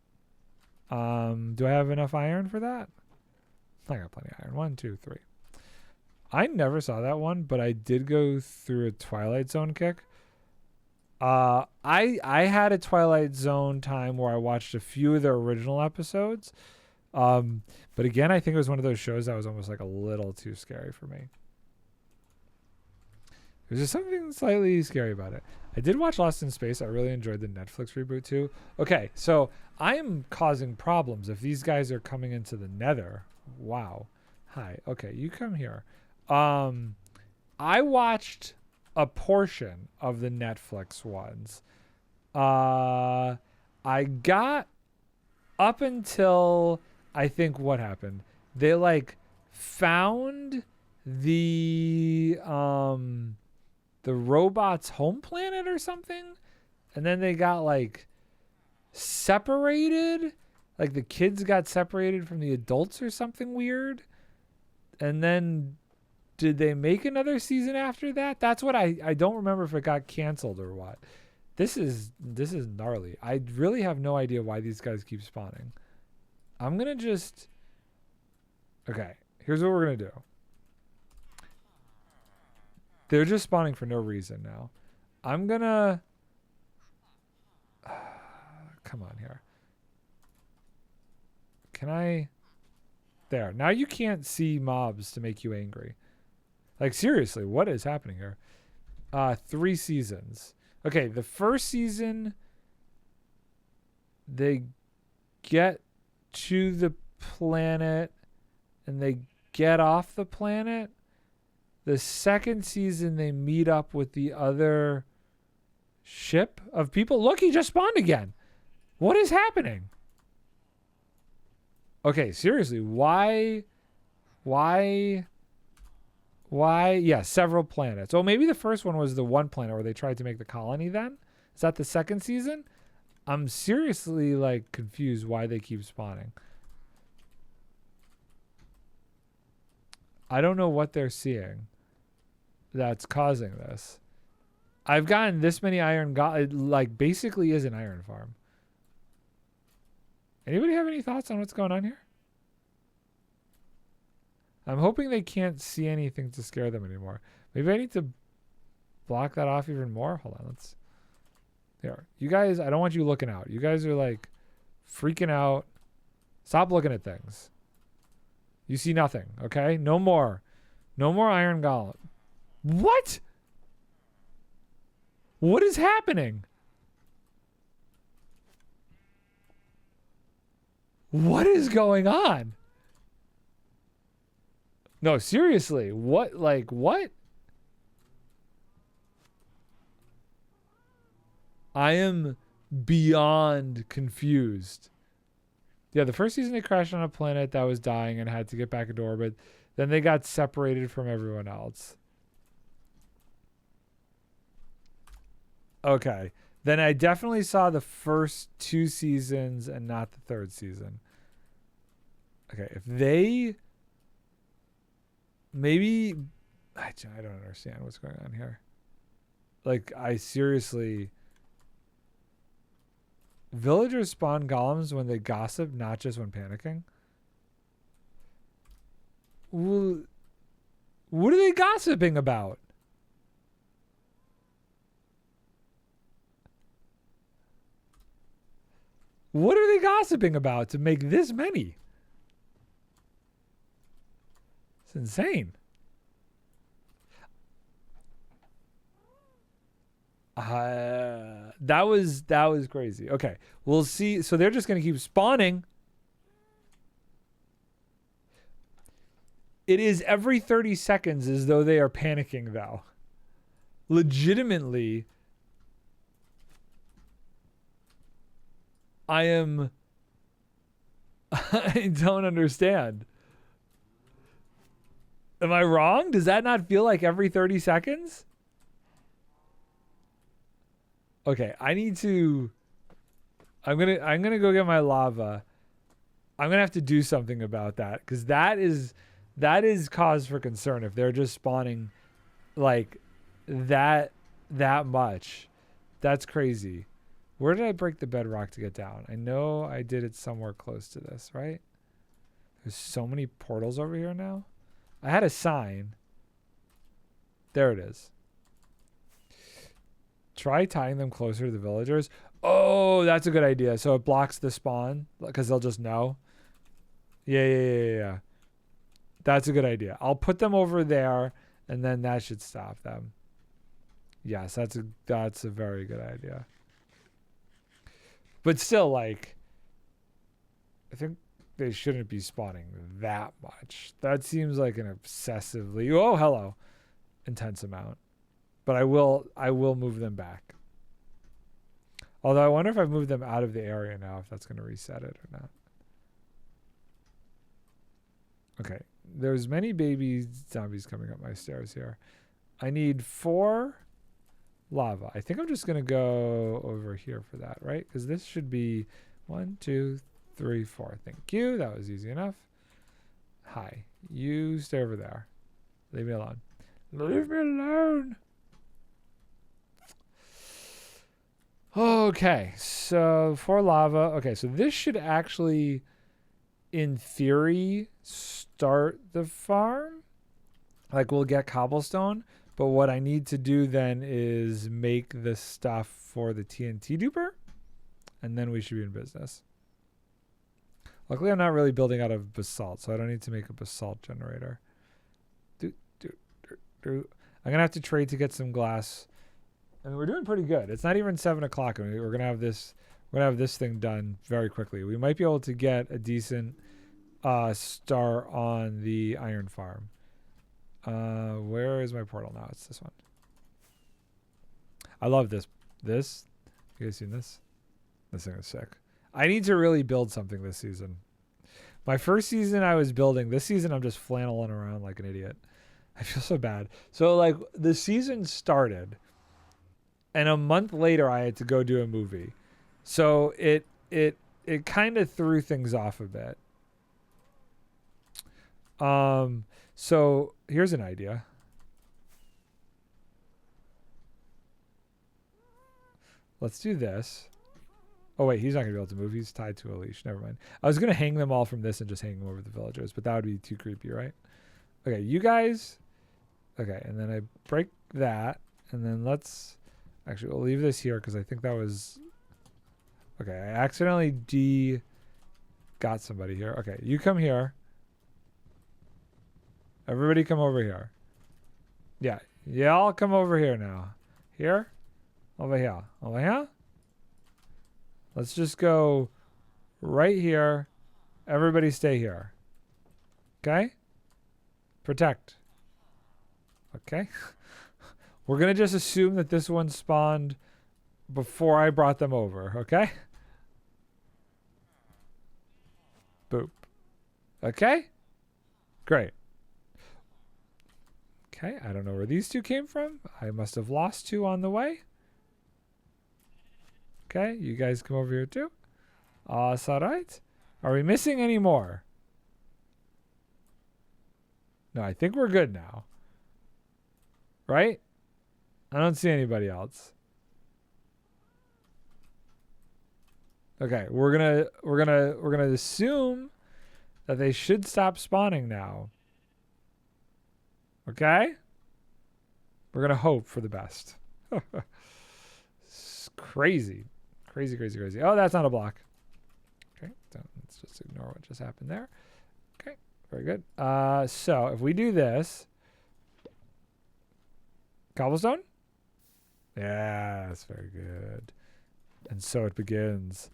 Do I have enough iron for that? I got plenty of iron. 1, 2, 3. I never saw that one, but I did go through a Twilight Zone kick. I had a Twilight Zone time where I watched a few of the original episodes. But again, I think it was one of those shows that was almost like a little too scary for me. There's just something slightly scary about it. I did watch Lost in Space. I really enjoyed the Netflix reboot too. Okay, so I am causing problems if these guys are coming into the nether. Wow. Hi. Okay, you come here. I watched a portion of the Netflix ones. I got up until I think what happened. They like found the robot's home planet or something, and then they got like separated. Like the kids got separated from the adults or something weird. And then did they make another season after that? That's what I don't remember if it got canceled or what. This is gnarly. I really have no idea why these guys keep spawning. I'm going to just... Okay, here's what we're going to do. They're just spawning for no reason now. I'm going to... Come on here. Can I... There. Now you can't see mobs to make you angry. Like, seriously, what is happening here? 3 seasons. Okay, the first season, they get to the planet and they get off the planet. The second season, they meet up with the other ship of people. Look, he just spawned again. What is happening? Okay, seriously, why? Yeah, several planets. Oh, maybe the first one was the one planet where they tried to make the colony then? Is that the second season? I'm seriously, like, confused why they keep spawning. I don't know what they're seeing that's causing this. I've gotten this many iron... It, like, basically is an iron farm. Anybody have any thoughts on what's going on here? I'm hoping they can't see anything to scare them anymore. Maybe I need to block that off even more. Hold on, let's... Here. You guys, I don't want you looking out. You guys are like freaking out. Stop looking at things. You see nothing, okay? No more. No more iron golem. What? What is happening? What is going on? No, seriously. What? Like, what? I am beyond confused. Yeah, the first season they crashed on a planet that was dying and had to get back into orbit. Then they got separated from everyone else. Okay. Then I definitely saw the first 2 seasons and not the 3rd season. Okay, if they maybe I don't understand what's going on here. Like, I seriously, villagers spawn golems when they gossip, not just when panicking. Well, what are they gossiping about? What are they gossiping about to make this many? It's insane. That was crazy. Okay, we'll see. So they're just gonna keep spawning. It is every 30 seconds as though they are panicking, though. Legitimately, I don't understand. Am I wrong? Does that not feel like every 30 seconds? Okay, I'm gonna go get my lava. I'm gonna have to do something about that, because that is cause for concern if they're just spawning like that much. That's crazy. Where did I break the bedrock to get down? I know I did it somewhere close to this, right? There's so many portals over here now. I had a sign. There it is. Try tying them closer to the villagers. Oh, that's a good idea. So it blocks the spawn because they'll just know. Yeah. That's a good idea. I'll put them over there, and then that should stop them. Yes, that's a very good idea. But still, like, I think they shouldn't be spawning that much. That seems like an obsessively, oh, hello, intense amount. But I will move them back. Although I wonder if I've moved them out of the area now, if that's going to reset it or not. Okay, there's many baby zombies coming up my stairs here. I need 4 lava. I think I'm just going to go over here for that, right? Because this should be 1, 2, 3, 4. Thank you. That was easy enough. Hi. You stay over there. Leave me alone. Leave me alone. Okay, so 4 lava. Okay, so this should actually, in theory, start the farm. Like, we'll get cobblestone. But what I need to do then is make the stuff for the TNT duper. And then we should be in business. Luckily, I'm not really building out of basalt, so I don't need to make a basalt generator. I'm going to have to trade to get some glass. I mean, we're doing pretty good. It's not even 7 o'clock. I mean, we're going to have this thing done very quickly. We might be able to get a decent star on the iron farm. Where is my portal now? It's this one. I love this. This? You guys seen this? This thing is sick. I need to really build something this season. My first season I was building. This season I'm just flanneling around like an idiot. I feel so bad. So, like, the season started, and a month later I had to go do a movie. So it kind of threw things off a bit. So here's an idea. Let's do this. Oh wait, he's not gonna be able to move. He's tied to a leash. Never mind. I was gonna hang them all from this and just hang them over the villagers, but that would be too creepy, right? Okay, you guys. Okay, and then I break that, and then actually we'll leave this here because I think that was. Okay, I accidentally got somebody here. Okay, you come here. Everybody come over here. Yeah, y'all come over here now. Here? Over here. Over here? Let's just go right here. Everybody stay here. Okay? Protect. Okay. We're going to just assume that this one spawned before I brought them over, okay? Boop. Okay? Great. Okay, I don't know where these two came from. I must have lost two on the way. Okay, you guys come over here too. It's all right. Are we missing any more? No, I think we're good now. Right? I don't see anybody else. Okay, we're gonna assume that they should stop spawning now. Okay? We're gonna hope for the best. It's crazy. Crazy, crazy, crazy. Oh, that's not a block. Okay, let's just ignore what just happened there. Okay, very good. So if we do this, cobblestone? Yeah, that's very good. And so it begins.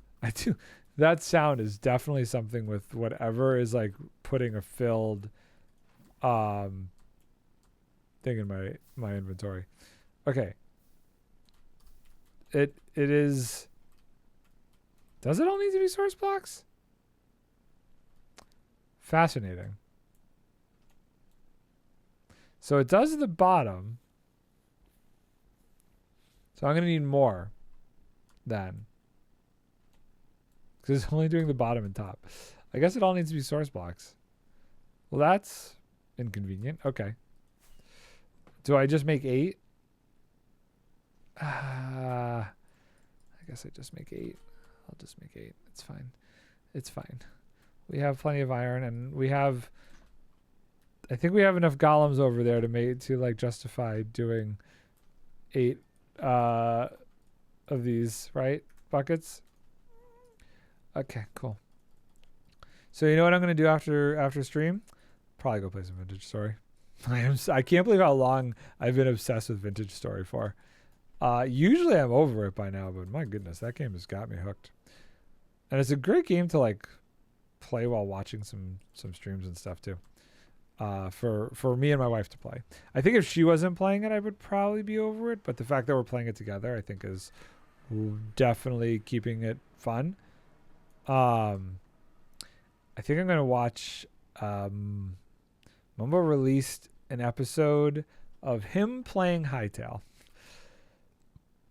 That sound is definitely something with whatever is like putting a filled thing in my inventory. Okay. It is. Does it all need to be source blocks? Fascinating. So it does at the bottom. So I'm going to need more then. Because it's only doing the bottom and top. I guess it all needs to be source blocks. Well, that's inconvenient. Okay. Do I just make 8? I guess I just make 8. I'll just make 8. It's fine. It's fine. We have plenty of iron, and we have. I think we have enough golems over there to like justify doing 8 of these, right? Buckets. Okay, cool. So you know what I'm gonna do after stream? Probably go play some Vintage Story. I can't believe how long I've been obsessed with Vintage Story for. Usually I'm over it by now, but my goodness, that game has got me hooked. And it's a great game to like play while watching some streams and stuff too. For me and my wife to play. I think if she wasn't playing it, I would probably be over it. But the fact that we're playing it together, I think, is definitely keeping it fun. I think I'm gonna watch. Mumbo released an episode of him playing Hytale,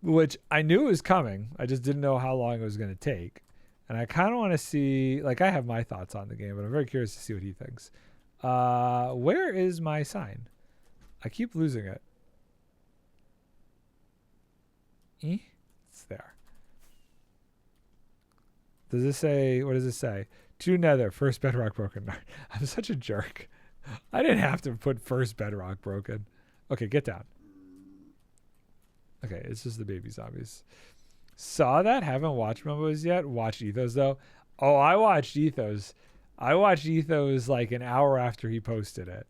which I knew was coming. I just didn't know how long it was going to take. And I kind of want to see, like, I have my thoughts on the game, but I'm very curious to see what he thinks. Where is my sign? I keep losing it. It's there. Does this say, what does it say? To Nether, first bedrock broken. I'm such a jerk. I didn't have to put first bedrock broken. Okay, get down. Okay, it's just the baby zombies. Saw that? Haven't watched Mumbo's yet. Watched Ethos though. Oh, I watched Ethos. I watched Ethos like an hour after he posted it.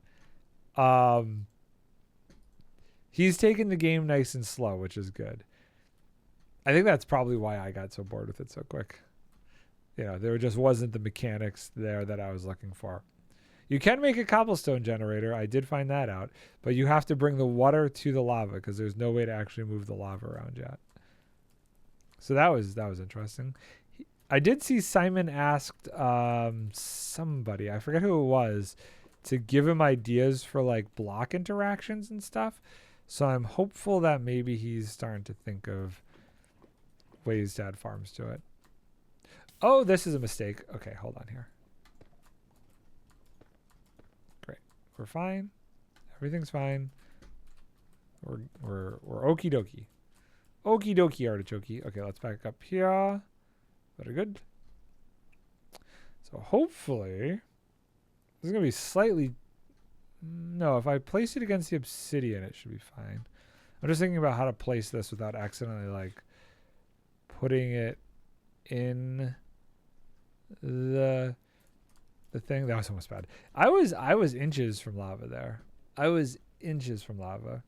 He's taking the game nice and slow, which is good. I think that's probably why I got so bored with it so quick. You know, there just wasn't the mechanics there that I was looking for. You can make a cobblestone generator. I did find that out. But you have to bring the water to the lava because there's no way to actually move the lava around yet. So that was interesting. I did see Simon asked somebody, I forget who it was, to give him ideas for like block interactions and stuff. So I'm hopeful that maybe he's starting to think of ways to add farms to it. Oh, this is a mistake. Okay, hold on here. Great. We're fine. Everything's fine. We're okie dokie. Okie dokie artichoke. Okay, let's back up here. Very good. So hopefully this is gonna be slightly. No, if I place it against the obsidian, it should be fine. I'm just thinking about how to place this without accidentally like putting it in the thing. That was almost bad. I was inches from lava there. I was inches from lava.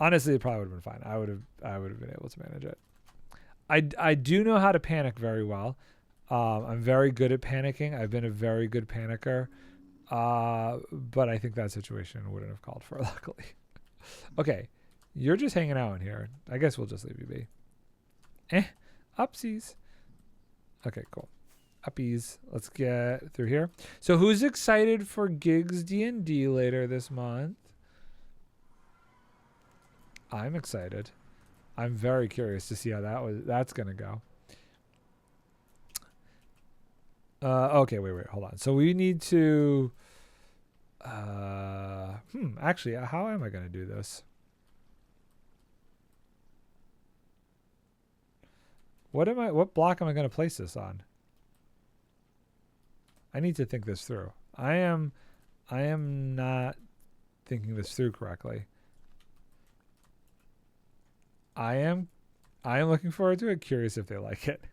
Honestly, it probably would have been fine. I would have been able to manage it. I do know how to panic very well. I'm very good at panicking. I've been a very good panicker. But I think that situation wouldn't have called for it, luckily. Okay, you're just hanging out in here. I guess we'll just leave you be. Upsies. Okay, cool. Uppies. Let's get through here. So who's excited for Gigs D&D later this month? I'm excited. I'm very curious to see how that's gonna go. Okay, wait, hold on. So we need to actually, how am I gonna do this? What block am I gonna place this on? I need to think this through. I am not thinking this through correctly. I am looking forward to it, curious if they like it.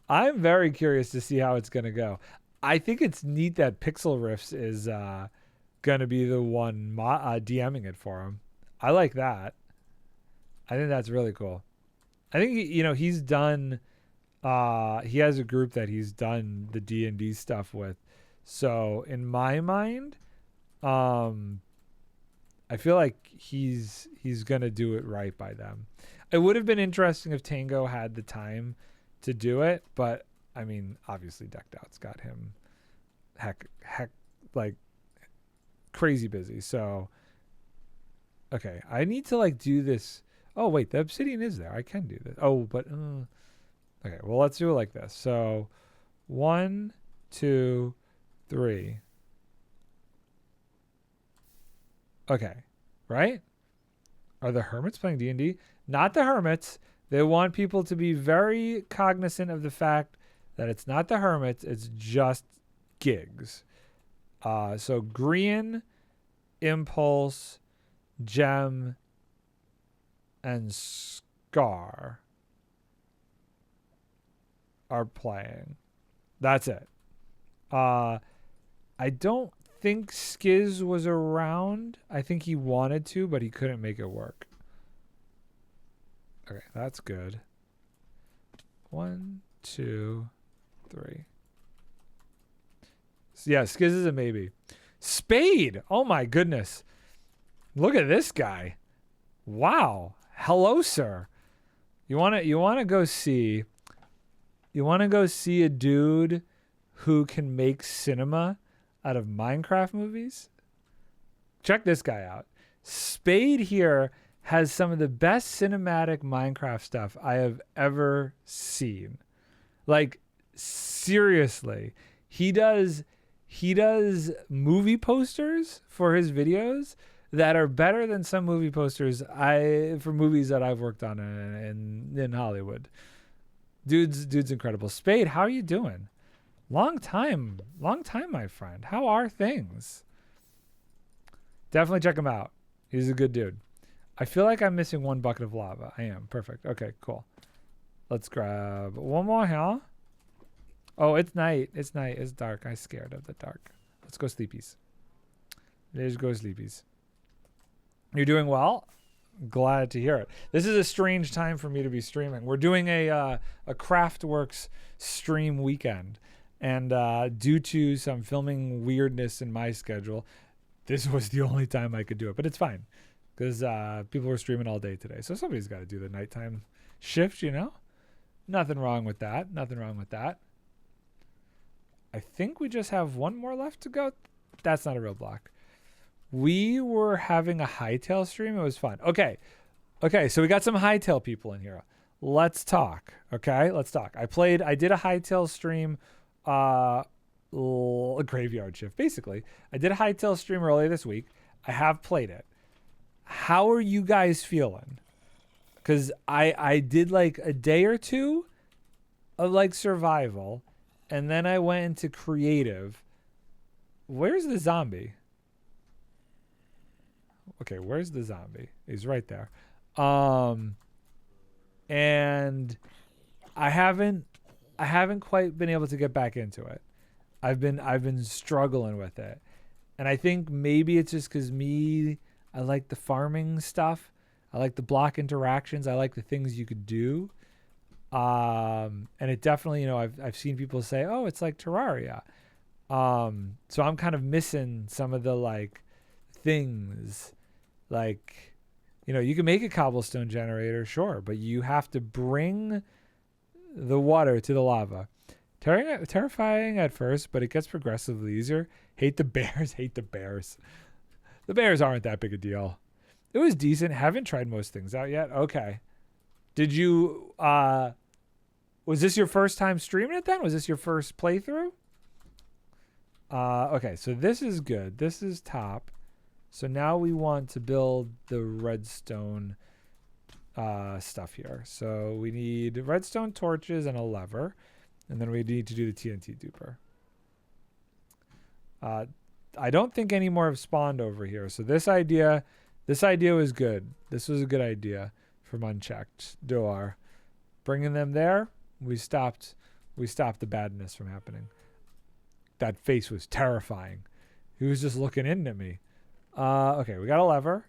I'm very curious to see how it's going to go. I think it's neat that Pixel Riffs is going to be the one DMing it for him. I like that. I think that's really cool. I think, he's done, he has a group that he's done the D&D stuff with. So in my mind, I feel like he's going to do it right by them. It would have been interesting if Tango had the time to do it, but I mean, obviously Decked Out's got him heck like crazy busy. So okay, I need to like do this. Oh wait, the obsidian is there. I can do this. Oh, but okay, well, let's do it like this. So 1, 2, 3. Okay, right? Are the hermits playing D&D? Not the hermits. They want people to be very cognizant of the fact that it's not the hermits, it's just gigs. So Grian, Impulse, Gem, and Scar are playing. That's it. I don't think Skiz was around. I think he wanted to, but he couldn't make it work. Okay, that's good. 1, 2, 3. Yeah, Skiz is a maybe. Spade! Oh my goodness. Look at this guy. Wow. Hello, sir. You wanna go see a dude who can make cinema out of Minecraft movies? Check this guy out. Spade here has some of the best cinematic Minecraft stuff I have ever seen. Like, seriously. He does movie posters for his videos that are better than some movie posters for movies that I've worked on in Hollywood. Dude's incredible. Spade, how are you doing? Long time, my friend. How are things? Definitely check him out. He's a good dude. I feel like I'm missing one bucket of lava. I am. Perfect. Okay, cool. Let's grab one more here. Oh, it's night. It's night. It's dark. I'm scared of the dark. Let's go sleepies. Let's go sleepies. You're doing well? Glad to hear it. This is a strange time for me to be streaming. We're doing a CraftWorks stream weekend. And due to some filming weirdness in my schedule, this was the only time I could do it. But it's fine. Because people were streaming all day today. So somebody's got to do the nighttime shift, Nothing wrong with that. Nothing wrong with that. I think we just have one more left to go. That's not a real block. We were having a Hightail stream. It was fun. Okay, so we got some Hightail people in here. Let's talk. Okay, let's talk. I did a Hightail stream, a graveyard shift, basically. I did a Hightail stream earlier this week. I have played it. How are you guys feeling? Because I did like a day or two of like survival, and then I went into creative. Where's the zombie? Okay, where's the zombie? He's right there. And I haven't quite been able to get back into it. I've been struggling with it. And I think maybe it's just because I like the farming stuff. I like the block interactions. I like the things you could do. And it definitely, I've seen people say, oh, it's like Terraria. So I'm kind of missing some of the like things, like, you know, you can make a cobblestone generator, sure, but you have to bring the water to the lava. Terrifying at first, but it gets progressively easier. Hate the bears. Hate the bears. The bears aren't that big a deal. It was decent. Haven't tried most things out yet. Okay. Did you was this your first time streaming it then? Was this your first playthrough? Okay, so this is good. This is top. So now we want to build the redstone stuff here. So we need redstone torches and a lever. And then we need to do the TNT duper. I don't think any more have spawned over here. So this idea was good. This was a good idea from unchecked door. Bringing them there, we stopped the badness from happening. That face was terrifying. He was just looking in at me. Okay, we got a lever.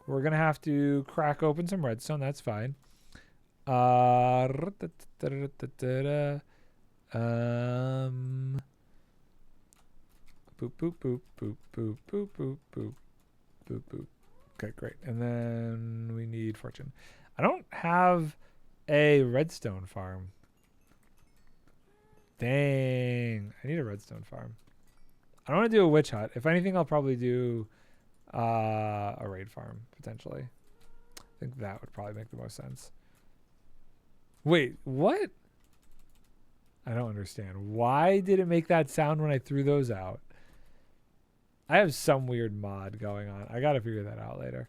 We're gonna have to crack open some redstone. That's fine. Boop, boop, boop, boop, boop, boop, boop, boop, boop, boop. Okay, great. And then we need fortune. I don't have a redstone farm. Dang. I need a redstone farm. I don't want to do a witch hut. If anything, I'll probably do a raid farm, potentially. I think that would probably make the most sense. Wait, what? I don't understand. Why did it make that sound when I threw those out? I have some weird mod going on. I got to figure that out later.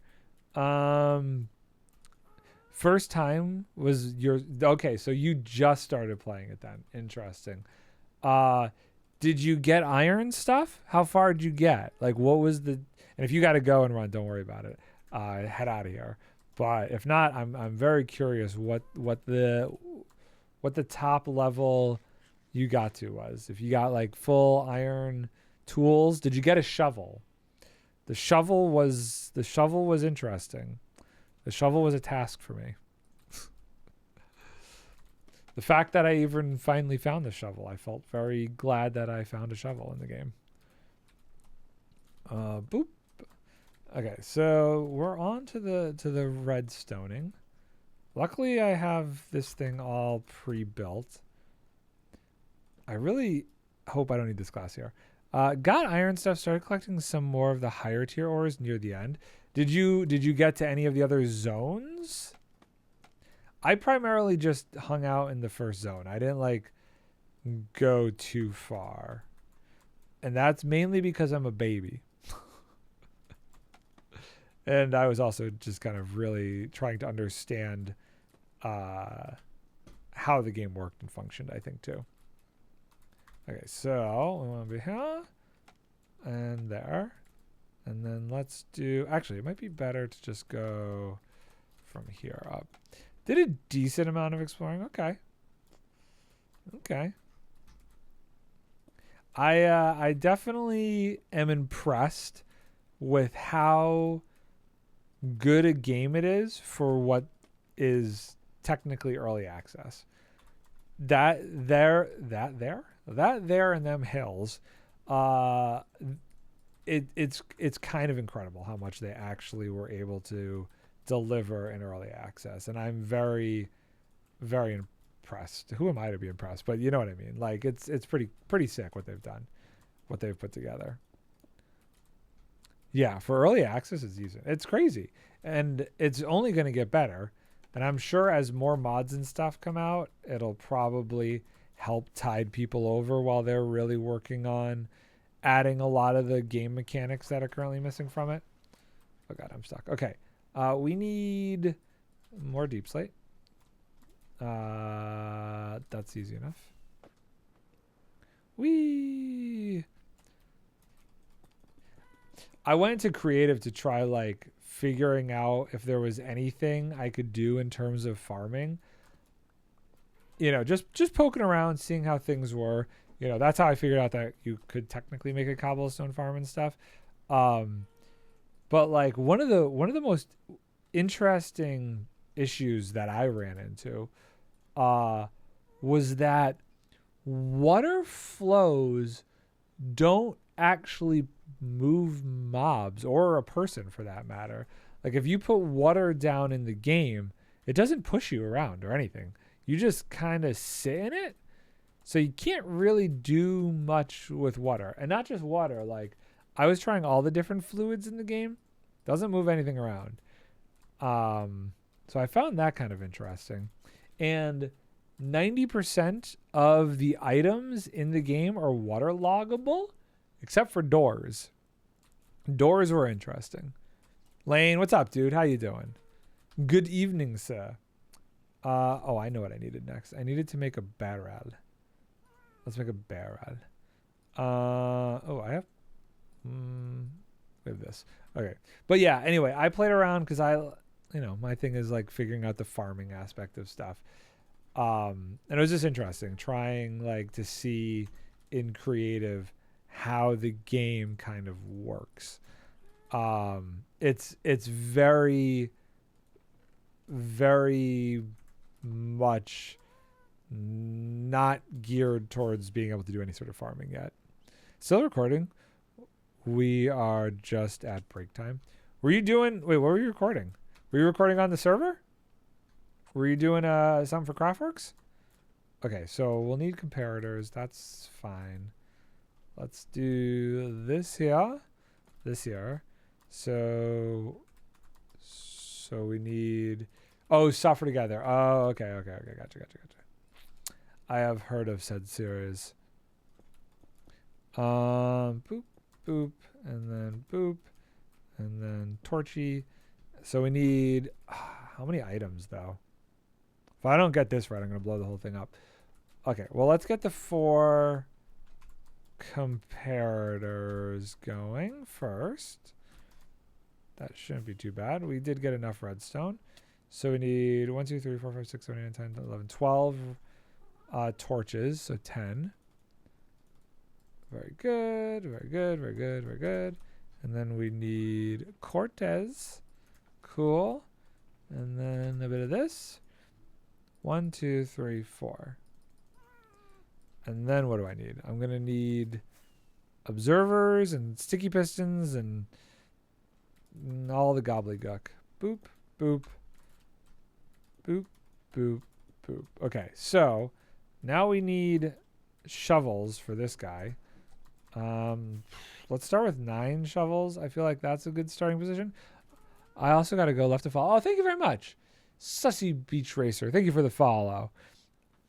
First time was your... Okay, so you just started playing it then. Interesting. Did you get iron stuff? How far did you get? Like, what was the... And if you got to go and run, don't worry about it. Head out of here. But if not, I'm very curious what the top level you got to was. If you got like full iron tools, did you get a shovel? The shovel was interesting. The shovel was a task for me. The fact that I even finally found the shovel, I felt very glad that I found a shovel in the game. Boop. Okay, so we're on to the redstoning. Luckily, I have this thing all pre-built. I really hope I don't need this glass here. Got iron stuff. Started collecting some more of the higher tier ores near the end. Did you get to any of the other zones? I primarily just hung out in the first zone. I didn't like go too far, and that's mainly because I'm a baby. And I was also just kind of really trying to understand how the game worked and functioned, I think, too. Okay, so we want to be here and there. And then let's do... Actually, it might be better to just go from here up. Did a decent amount of exploring. Okay. Okay. I definitely am impressed with how good a game it is for what is technically early access. That there and them hills, it's kind of incredible how much they actually were able to deliver in early access, and I'm very, very impressed. Who am I to be impressed? But you know what I mean. Like it's pretty sick what they've done, what they've put together. Yeah, for early access, it's crazy, and it's only going to get better. And I'm sure as more mods and stuff come out, it'll probably help tide people over while they're really working on adding a lot of the game mechanics that are currently missing from it. Oh god, I'm stuck. Okay, we need more deep slate. That's easy enough. I went into creative to try like figuring out if there was anything I could do in terms of farming. You know, just poking around, seeing how things were. You know, that's how I figured out that you could technically make a cobblestone farm and stuff. But like one of the most interesting issues that I ran into was that water flows don't actually move mobs or a person for that matter. Like if you put water down in the game, it doesn't push you around or anything. You just kind of sit in it. So you can't really do much with water. And not just water, like I was trying all the different fluids in the game. Doesn't move anything around. So I found that kind of interesting. And 90% of the items in the game are waterloggable, except for doors. Doors were interesting. Lane, what's up, dude? How you doing? Good evening, sir. Oh, I know what I needed next. I needed to make a barrel. Let's make a barrel. Oh, I have... we have this. Okay. But yeah, anyway, I played around because my thing is like figuring out the farming aspect of stuff. And it was just interesting trying like to see in creative how the game kind of works. It's very, very much not geared towards being able to do any sort of farming yet. Still recording. We are just at break time. What were you recording? Were you recording on the server? Were you doing something for CraftWorks? Okay, so we'll need comparators. That's fine. Let's do this here. So we need... Oh, suffer together. Oh, okay. Gotcha. I have heard of said series. Boop, boop, and then torchy. So we need... how many items, though? If I don't get this right, I'm going to blow the whole thing up. Okay, well, let's get the 4 comparators going first. That shouldn't be too bad. We did get enough redstone. So we need 1, 2, 3, 4, 5, 6, 7, 8, 9, 10, 11, 12 torches. So 10. Very good. And then we need Cortez. Cool. And then a bit of this. 1, 2, 3, 4. And then what do I need? I'm going to need observers and sticky pistons and all the gobbledygook. Boop, boop, boop, boop, boop. Okay, so now we need shovels for this guy. Let's start with 9 shovels. I feel like that's a good starting position. I also got to go left to follow. Oh, thank you very much. Sussy Beach Racer. Thank you for the follow.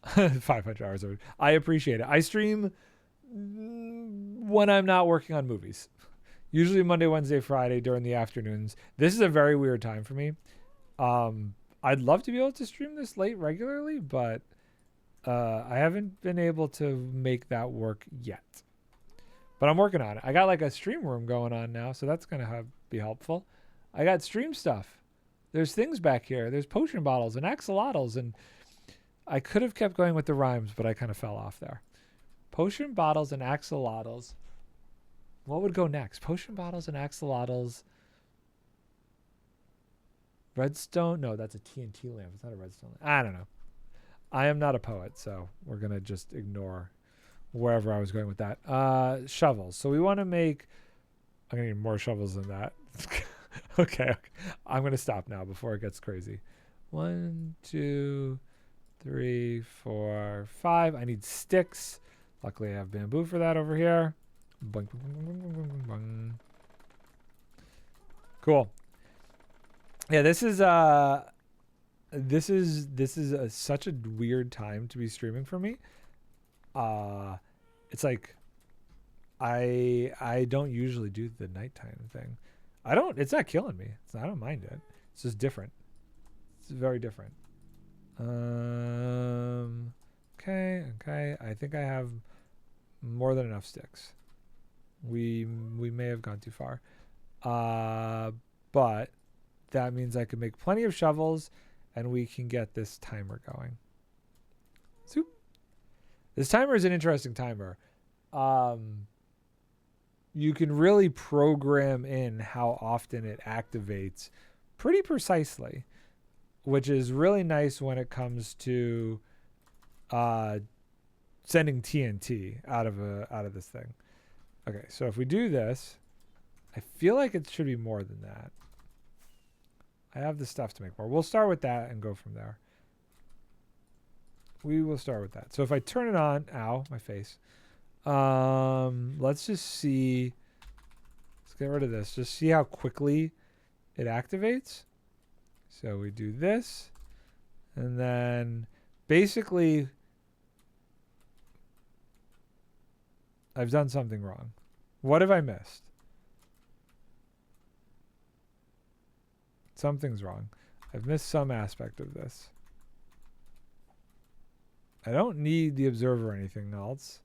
500 hours. I appreciate it. I stream when I'm not working on movies. Usually Monday, Wednesday, Friday during the afternoons. This is a very weird time for me. I'd love to be able to stream this late regularly, but I haven't been able to make that work yet. But I'm working on it. I got like a stream room going on now, so that's going to be helpful. I got stream stuff. There's things back here. There's potion bottles and axolotls, and I could have kept going with the rhymes, but I kind of fell off there. Potion bottles and axolotls. What would go next? Potion bottles and axolotls. Redstone? No, that's a TNT lamp. It's not a redstone lamp. I don't know. I am not a poet, so we're going to just ignore wherever I was going with that. Shovels. So we want to make... I'm going to need more shovels than that. Okay. I'm going to stop now before it gets crazy. 1, 2, 3, 4, 5. I need sticks. Luckily, I have bamboo for that over here. Boing, boing, boing, boing, boing, boing. Cool. Yeah, this is such a weird time to be streaming for me. It's like I don't usually do the nighttime thing. It's not killing me. I don't mind it. It's just different. It's very different. Okay. I think I have more than enough sticks. We may have gone too far. But that means I can make plenty of shovels and we can get this timer going. Zoop. This timer is an interesting timer. You can really program in how often it activates pretty precisely, which is really nice when it comes to sending TNT out of this thing. Okay, so if we do this, I feel like it should be more than that. I have the stuff to make more. We'll start with that and go from there. We will start with that. So if I turn it on, ow, my face. Let's just see. Let's get rid of this. Just see how quickly it activates. So we do this, and then basically I've done something wrong. What have I missed? Something's wrong. I've missed some aspect of this. I don't need the observer or anything else.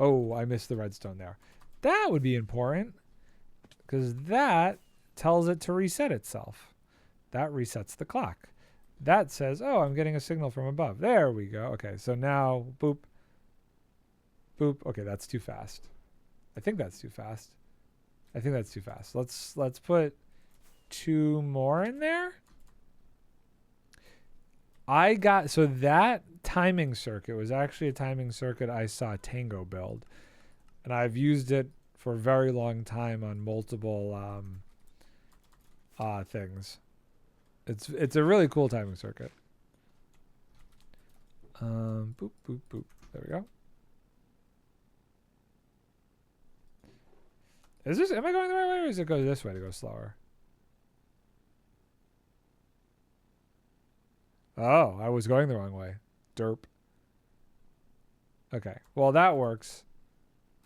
Oh, I missed the redstone there. That would be important, because that tells it to reset itself. That resets the clock. That says, oh, I'm getting a signal from above. There we go. Okay, so now, boop, boop. Okay, that's too fast. I think that's too fast. I think that's too fast. Let's put 2 more in there. So that timing circuit was actually a timing circuit I saw Tango build, and I've used it for a very long time on multiple things. It's a really cool timing circuit. Boop, boop, boop. There we go. Am I going the right way, or does it go this way to go slower? Oh, I was going the wrong way. Derp. Okay. Well, that works.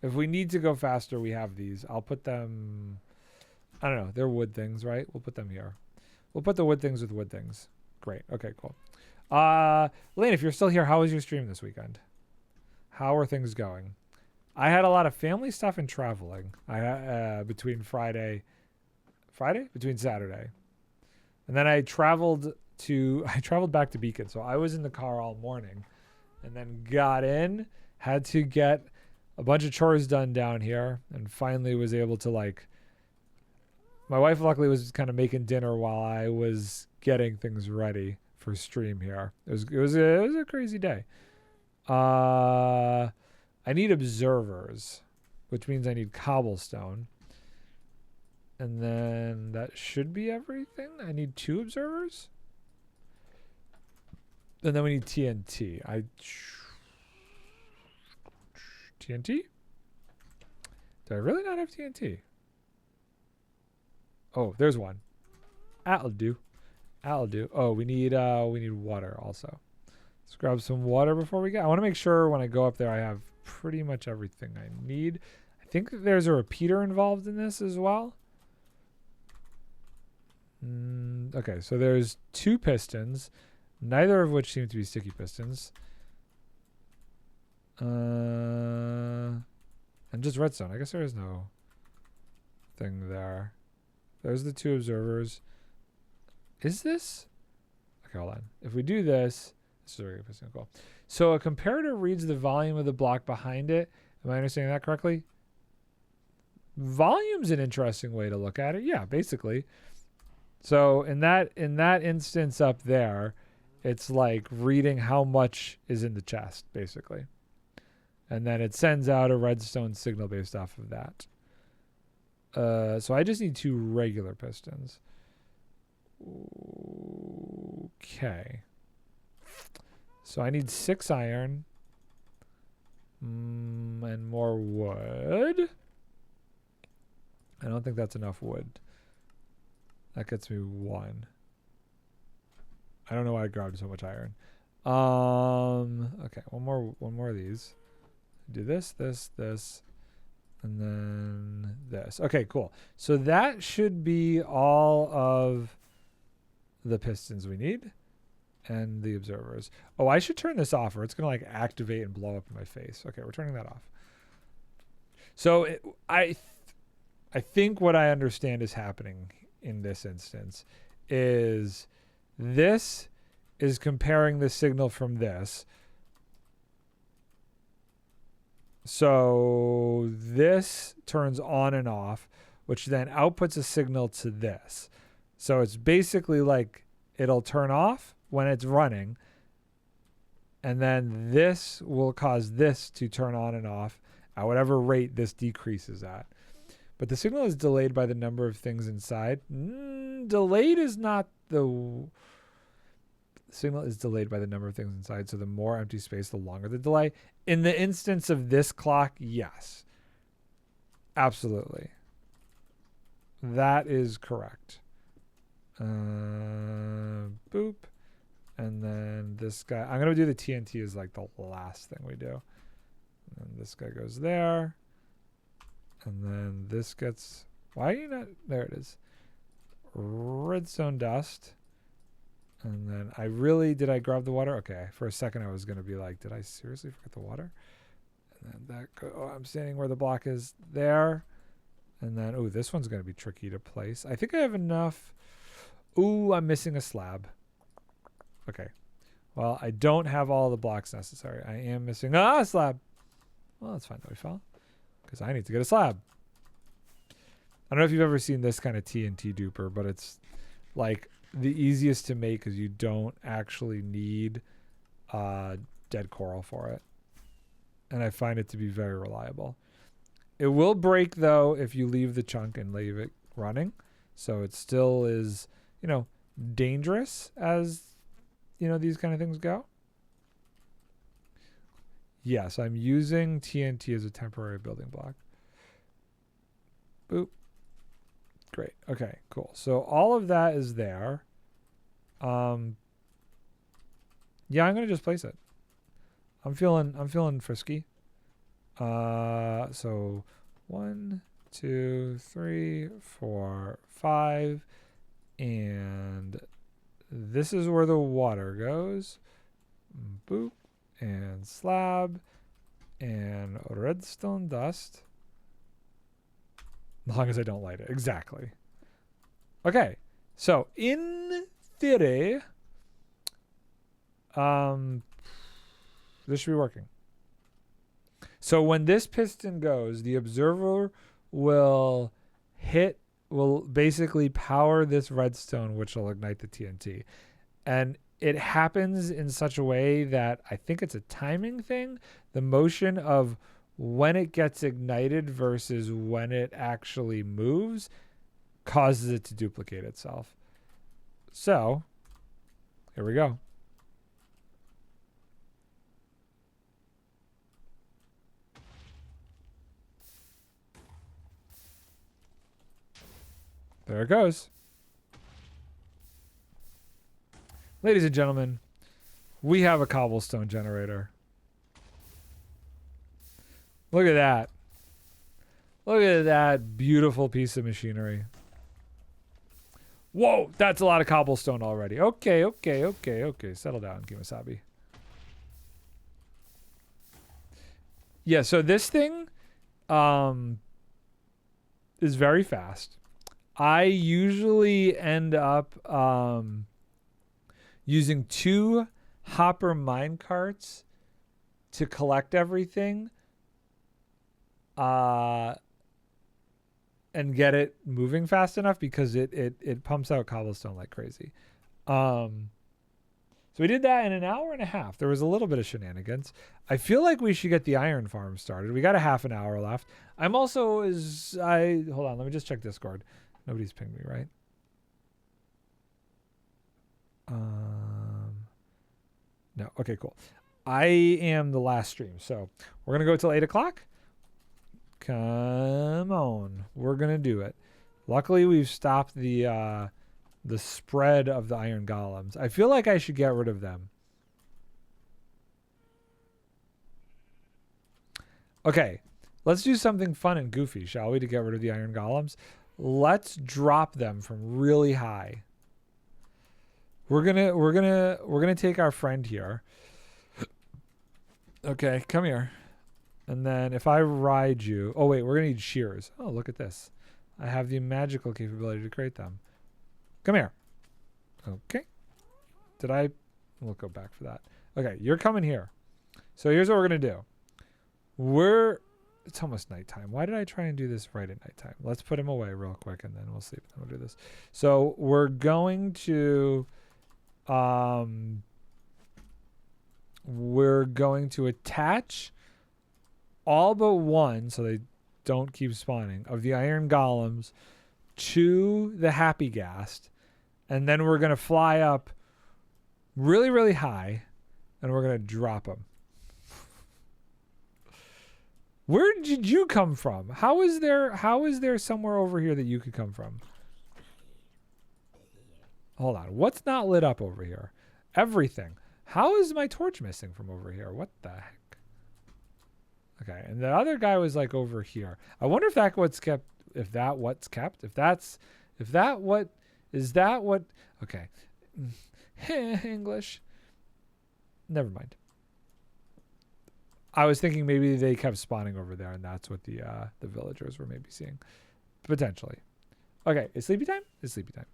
If we need to go faster, we have these. I'll put them... I don't know. They're wood things, right? We'll put them here. We'll put the wood things with wood things. Great. Okay, cool. Lane, if you're still here, how was your stream this weekend? How are things going? I had a lot of family stuff and traveling. Between Saturday, and then I traveled back to Beacon. So I was in the car all morning, and then got in, had to get a bunch of chores done down here, and finally was able to, like, my wife luckily was kind of making dinner while I was getting things ready for stream here. It was a crazy day. I need observers, which means I need cobblestone. And then that should be everything. I need 2 observers. And then we need TNT. TNT? Do I really not have TNT? Oh, there's one. That'll do. That'll do. Oh, we need water also. Let's grab some water before we go. I want to make sure when I go up there I have pretty much everything I need. I think that there's a repeater involved in this as well. Okay, so there's 2 pistons, neither of which seem to be sticky pistons. And just redstone. I guess there is no thing there. There's the 2 observers. Is this? Okay, hold on. If we do this, this is a regular piston. Cool. So a comparator reads the volume of the block behind it. Am I understanding that correctly? Volume's an interesting way to look at it. Yeah, basically. So in that instance up there, it's like reading how much is in the chest, basically. And then it sends out a redstone signal based off of that. So I just need 2 regular pistons. Okay. So I need 6 iron. And more wood. I don't think that's enough wood. That gets me 1. I don't know why I grabbed so much iron. Okay, one more of these. Do this, and then this. Okay, cool. So that should be all of the pistons we need and the observers. Oh, I should turn this off or it's going to like activate and blow up in my face. Okay, we're turning that off. So I think what I understand is happening in this instance is this is comparing the signal from this. So this turns on and off, which then outputs a signal to this. So it's basically like it'll turn off when it's running. And then this will cause this to turn on and off at whatever rate this decreases at. But the signal is delayed by the number of things inside. Delayed is not the signal is delayed by the number of things inside. So the more empty space, the longer the delay. In the instance of this clock, yes. Absolutely. That is correct. Boop. And then this guy, I'm going to do the TNT as like the last thing we do. And this guy goes there. And then this gets, why are you not, there it is. Redstone dust. And then did I grab the water? Okay. For a second I was going to be like, did I seriously forget the water? And then I'm standing where the block is there. And then, this one's going to be tricky to place. I think I have enough. I'm missing a slab. Okay. Well, I don't have all the blocks necessary. I am missing a slab. Well, that's fine that we fell. Because I need to get a slab. I don't know if you've ever seen this kind of TNT duper, but it's like the easiest to make because you don't actually need dead coral for it. And I find it to be very reliable. It will break, though, if you leave the chunk and leave it running. So it still is, dangerous as, these kind of things go. Yes, I'm using TNT as a temporary building block. Boop. Great. Okay, cool. So all of that is there. Yeah, I'm going to just place it. I'm feeling frisky. So 1, 2, 3, 4, 5, and this is where the water goes. Boop, and slab, and redstone dust. As long as I don't light it. Exactly. Okay, so in theory, this should be working. So when this piston goes, the observer will basically power this redstone, which will ignite the TNT. And it happens in such a way that I think it's a timing thing. The motion of when it gets ignited versus when it actually moves causes it to duplicate itself. So here we go. There it goes. Ladies and gentlemen, we have a cobblestone generator. Look at that. Look at that beautiful piece of machinery. Whoa, that's a lot of cobblestone already. Okay. Settle down, Kimasabi. Yeah, so this thing is very fast. I usually end up using 2 hopper mine carts to collect everything and get it moving fast enough because it pumps out cobblestone like crazy. So we did that in an hour and a half. There was a little bit of shenanigans. I feel like we should get the iron farm started. We got a half an hour left. I'm also hold on, let me just check Discord. Nobody's pinged me, right? No. Okay, cool. I am the last stream, so we're gonna go till 8 o'clock. Come on, we're gonna do it. Luckily, we've stopped the spread of the iron golems. I feel like I should get rid of them. Okay, let's do something fun and goofy, shall we, to get rid of the iron golems? Let's drop them from really high. We're gonna take our friend here. Okay, come here. And then if I ride you, oh wait, we're gonna need shears. Oh, look at this. I have the magical capability to create them. Come here. Okay. We'll go back for that. Okay, you're coming here. So here's what we're gonna do. It's almost nighttime. Why did I try and do this right at nighttime? Let's put him away real quick and then we'll sleep. Then we'll do this. So we're going to We're going to attach all but one, so they don't keep spawning, of the iron golems to the happy ghast, and then we're going to fly up really, really high, and we're going to drop them. Where did you come from? How is there somewhere over here that you could come from? Hold on. What's not lit up over here? Everything. How is my torch missing from over here? What the heck? Okay, and the other guy was like over here. I wonder if that what's kept. If that what's kept. If that what is that what? Okay. English. Never mind. I was thinking maybe they kept spawning over there, and that's what the villagers were maybe seeing, potentially. Okay, it's sleepy time. It's sleepy time.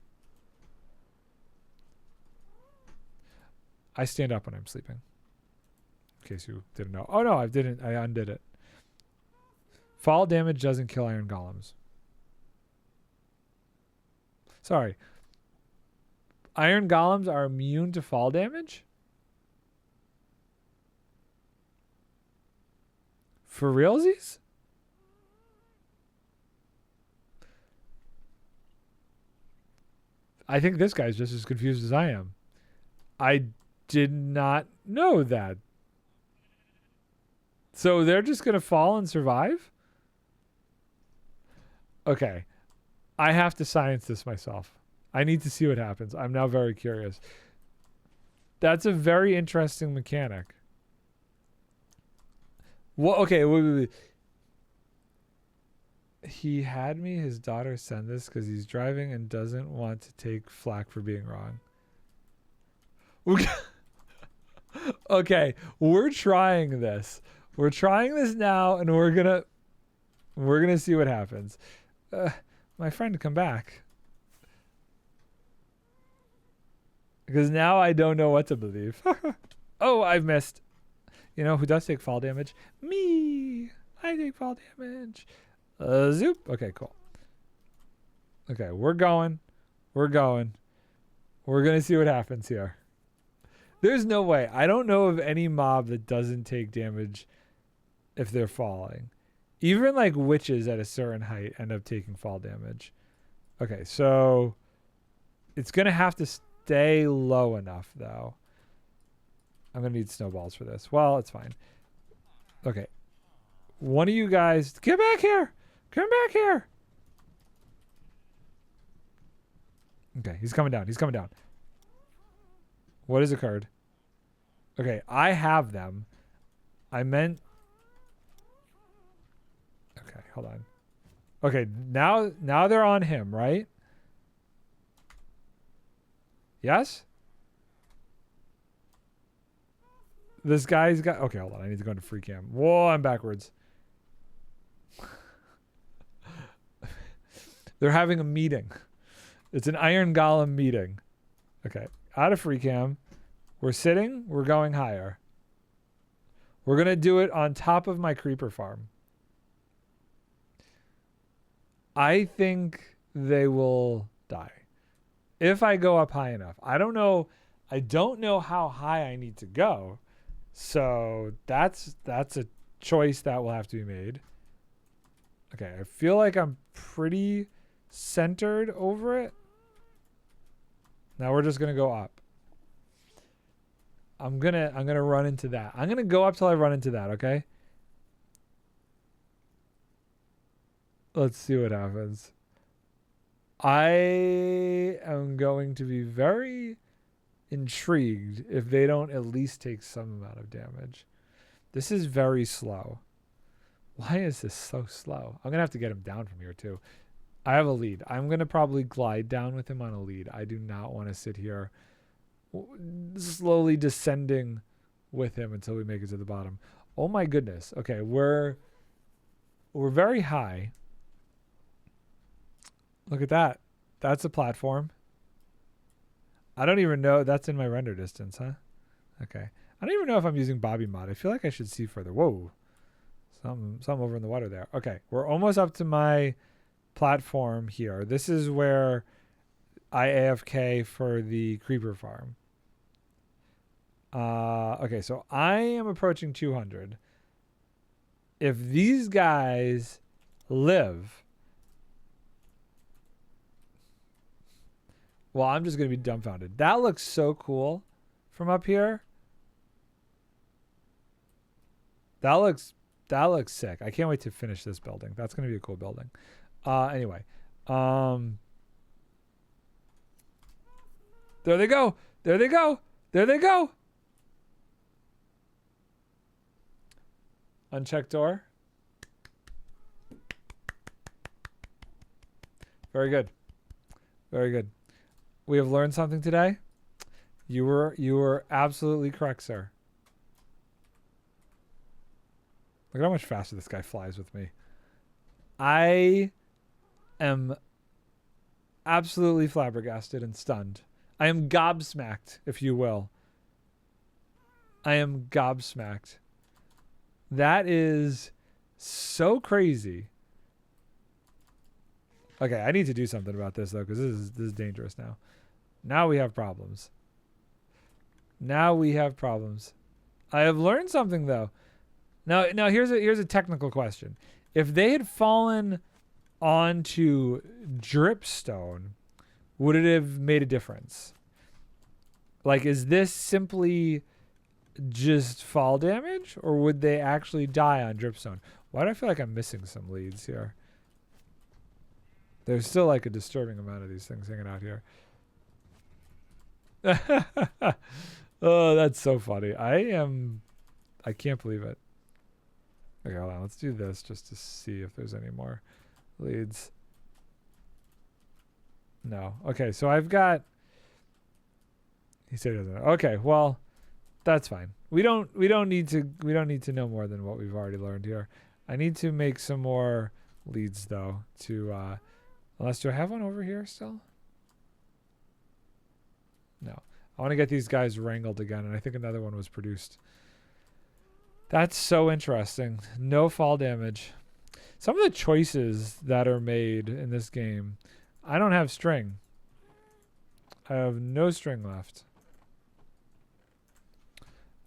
I stand up when I'm sleeping. In case you didn't know. Oh no, I didn't. I undid it. Fall damage doesn't kill iron golems. Sorry. Iron golems are immune to fall damage? For realsies? I think this guy's just as confused as I am. I did not know that. So they're just going to fall and survive? Okay. I have to science this myself. I need to see what happens. I'm now very curious. That's a very interesting mechanic. Well, okay, wait. He had his daughter send this because he's driving and doesn't want to take flack for being wrong. Okay, we're trying this. We're trying this now, and we're gonna see what happens. My friend, come back. Because now I don't know what to believe. Oh, I've missed. You know who does take fall damage? Me. I take fall damage. Zoop. Okay, cool. Okay, we're going. We're going to see what happens here. There's no way. I don't know of any mob that doesn't take damage if they're falling. Even like witches at a certain height end up taking fall damage. Okay, so it's going to have to stay low enough, though. I'm going to need snowballs for this. Well, it's fine. Okay. One of you guys, get back here. Come back here. Okay, he's coming down. He's coming down. What has occurred? Okay, I have them. I meant... Okay, hold on. Okay, now they're on him, right? Yes? This guy's got... Okay, hold on. I need to go into free cam. Whoa, I'm backwards. They're having a meeting. It's an iron golem meeting. Okay, out of free cam. We're sitting. We're going higher. We're going to do it on top of my creeper farm. I think they will die. If I go up high enough. I don't know how high I need to go. So that's a choice that will have to be made. Okay, I feel like I'm pretty centered over it. Now we're just gonna go up. I'm gonna run into that. I'm gonna go up till I run into that, okay? Let's see what happens. I am going to be very intrigued if they don't at least take some amount of damage. This is very slow. Why is this so slow? I'm going to have to get him down from here too. I have a lead. I'm going to probably glide down with him on a lead. I do not want to sit here slowly descending with him until we make it to the bottom. Oh my goodness. Okay, we're very high. Look at that. That's a platform. I don't even know. That's in my render distance, huh? Okay. I don't even know if I'm using Bobby mod. I feel like I should see further. Whoa. Some over in the water there. Okay. We're almost up to my platform here. This is where I AFK for the creeper farm. Okay, so I am approaching 200. If these guys live, well, I'm just going to be dumbfounded. That looks so cool from up here. That looks sick. I can't wait to finish this building. That's going to be a cool building. Anyway, there they go. There they go. There they go. Unchecked door. Very good. Very good. We have learned something today. You were absolutely correct, sir. Look at how much faster this guy flies with me. I am absolutely flabbergasted and stunned. I am gobsmacked, if you will. I am gobsmacked. That is so crazy. Okay, I need to do something about this though, because this is dangerous now. Now we have problems. Now we have problems. I have learned something though. Now here's a technical question. If they had fallen onto dripstone, would it have made a difference? Like, is this simply just fall damage, or would they actually die on dripstone? Why do I feel like I'm missing some leads here? There's still like a disturbing amount of these things hanging out here. Oh, that's so funny. I can't believe it. Okay, hold on. Let's do this just to see if there's any more leads. No. Okay, so I've got... He said he doesn't know. Okay, well, that's fine. We don't need to know more than what we've already learned here. I need to make some more leads though to unless, do I have one over here still? No. I want to get these guys wrangled again, and I think another one was produced. That's so interesting. No fall damage. Some of the choices that are made in this game, I don't have string. I have no string left.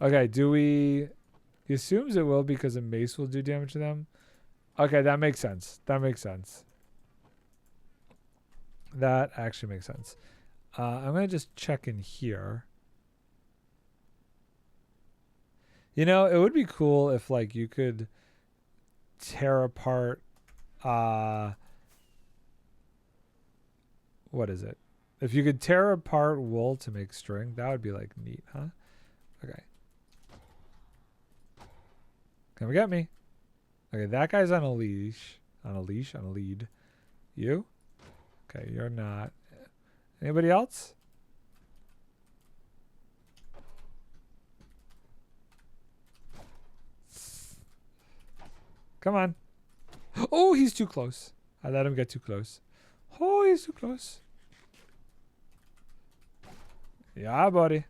Okay, he assumes it will because a mace will do damage to them. Okay, that makes sense. That makes sense. That actually makes sense. I'm going to just check in here. You know, it would be cool if, like, you could tear apart, what is it? If you could tear apart wool to make string, that would be, like, neat, huh? Okay. Come get me. Okay, that guy's on a leash. On a lead. You? Okay, you're not. Anybody else? Come on. Oh, he's too close. I let him get too close. Oh, he's too close. Yeah, buddy.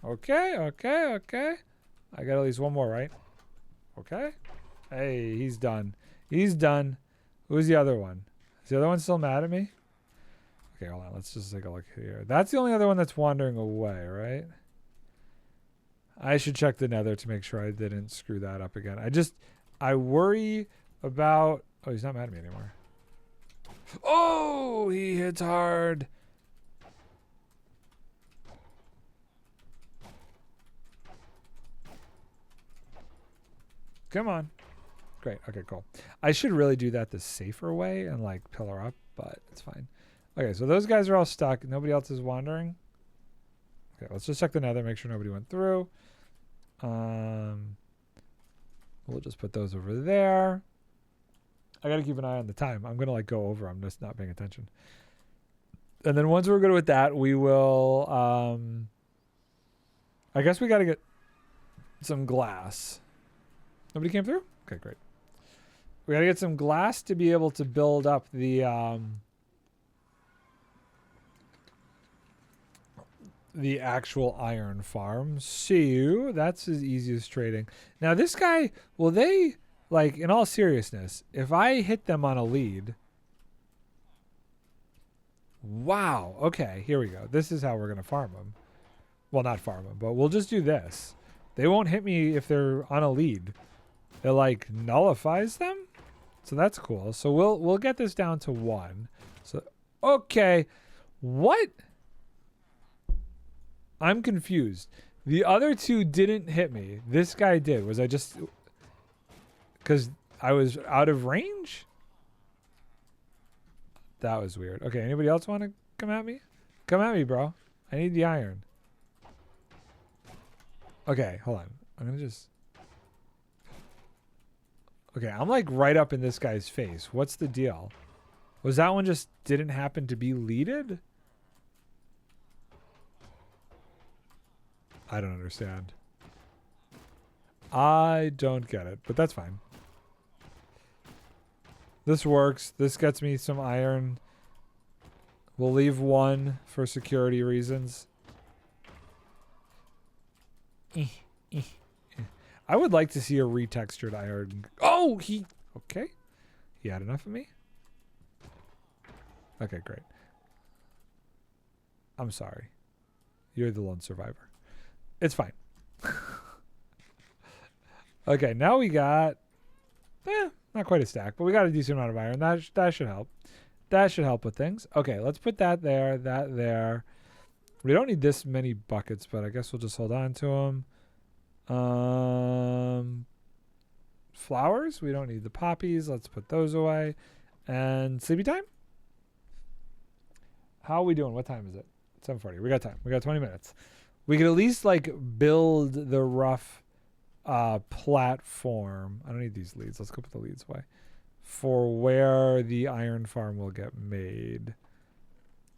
Okay. I got at least one more, right? Okay. Hey, he's done. He's done. Who's the other one? Is the other one still mad at me? Okay, hold on. Let's just take a look here. That's the only other one that's wandering away, right? I should check the nether to make sure I didn't screw that up again. I worry about... Oh, he's not mad at me anymore. Oh, he hits hard. Come on. Great. Okay, cool. I should really do that the safer way and, like, pillar up, but it's fine. Okay, so those guys are all stuck. Nobody else is wandering. Okay, let's just check the nether, make sure nobody went through. We'll just put those over there. I got to keep an eye on the time. I'm going to, like, go over. I'm just not paying attention. And then once we're good with that, we will... I guess we got to get some glass. Nobody came through? Okay, great. We got to get some glass to be able to build up the actual iron farm. So that's as easy as trading. Now this guy, will they, like, in all seriousness, if I hit them on a lead, Wow. Okay, here we go. This is how we're going to farm them. Well, not farm them, but we'll just do this. They won't hit me if they're on a lead. It like nullifies them. So that's cool. So we'll get this down to 1. So okay. What? I'm confused. The other 2 didn't hit me. This guy did. Was I just cuz I was out of range? That was weird. Okay, anybody else want to come at me? Come at me, bro. I need the iron. Okay, hold on. I'm going to just... Okay, I'm like right up in this guy's face. What's the deal? Was that one just didn't happen to be leaded? I don't understand. I don't get it, but that's fine. This works. This gets me some iron. We'll leave 1 for security reasons. I would like to see a retextured iron. Oh, okay. He had enough of me? Okay, great. I'm sorry. You're the lone survivor. It's fine. Okay, now we got... not quite a stack, but we got a decent amount of iron. That should help. That should help with things. Okay, let's put that there, that there. We don't need this many buckets, but I guess we'll just hold on to them. Flowers, we don't need the poppies. Let's put those away. And sleepy time? How are we doing? What time is it? 7:40. We got time. We got 20 minutes. We could at least like build the rough platform. I don't need these leads. Let's go put the leads away. For where the iron farm will get made.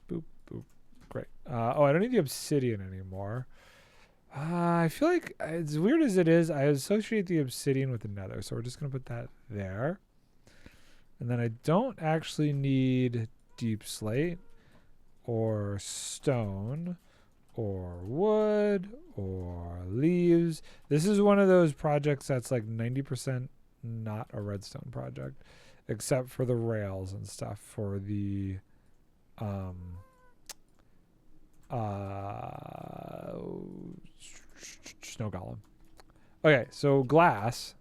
Boop, boop. Great. Oh, I don't need the obsidian anymore. I feel like, as weird as it is, I associate the obsidian with the nether. So we're just going to put that there. And then I don't actually need deep slate or stone or wood or leaves. This is one of those projects that's like 90% not a redstone project, except for the rails and stuff for the snow golem. Okay, so glass.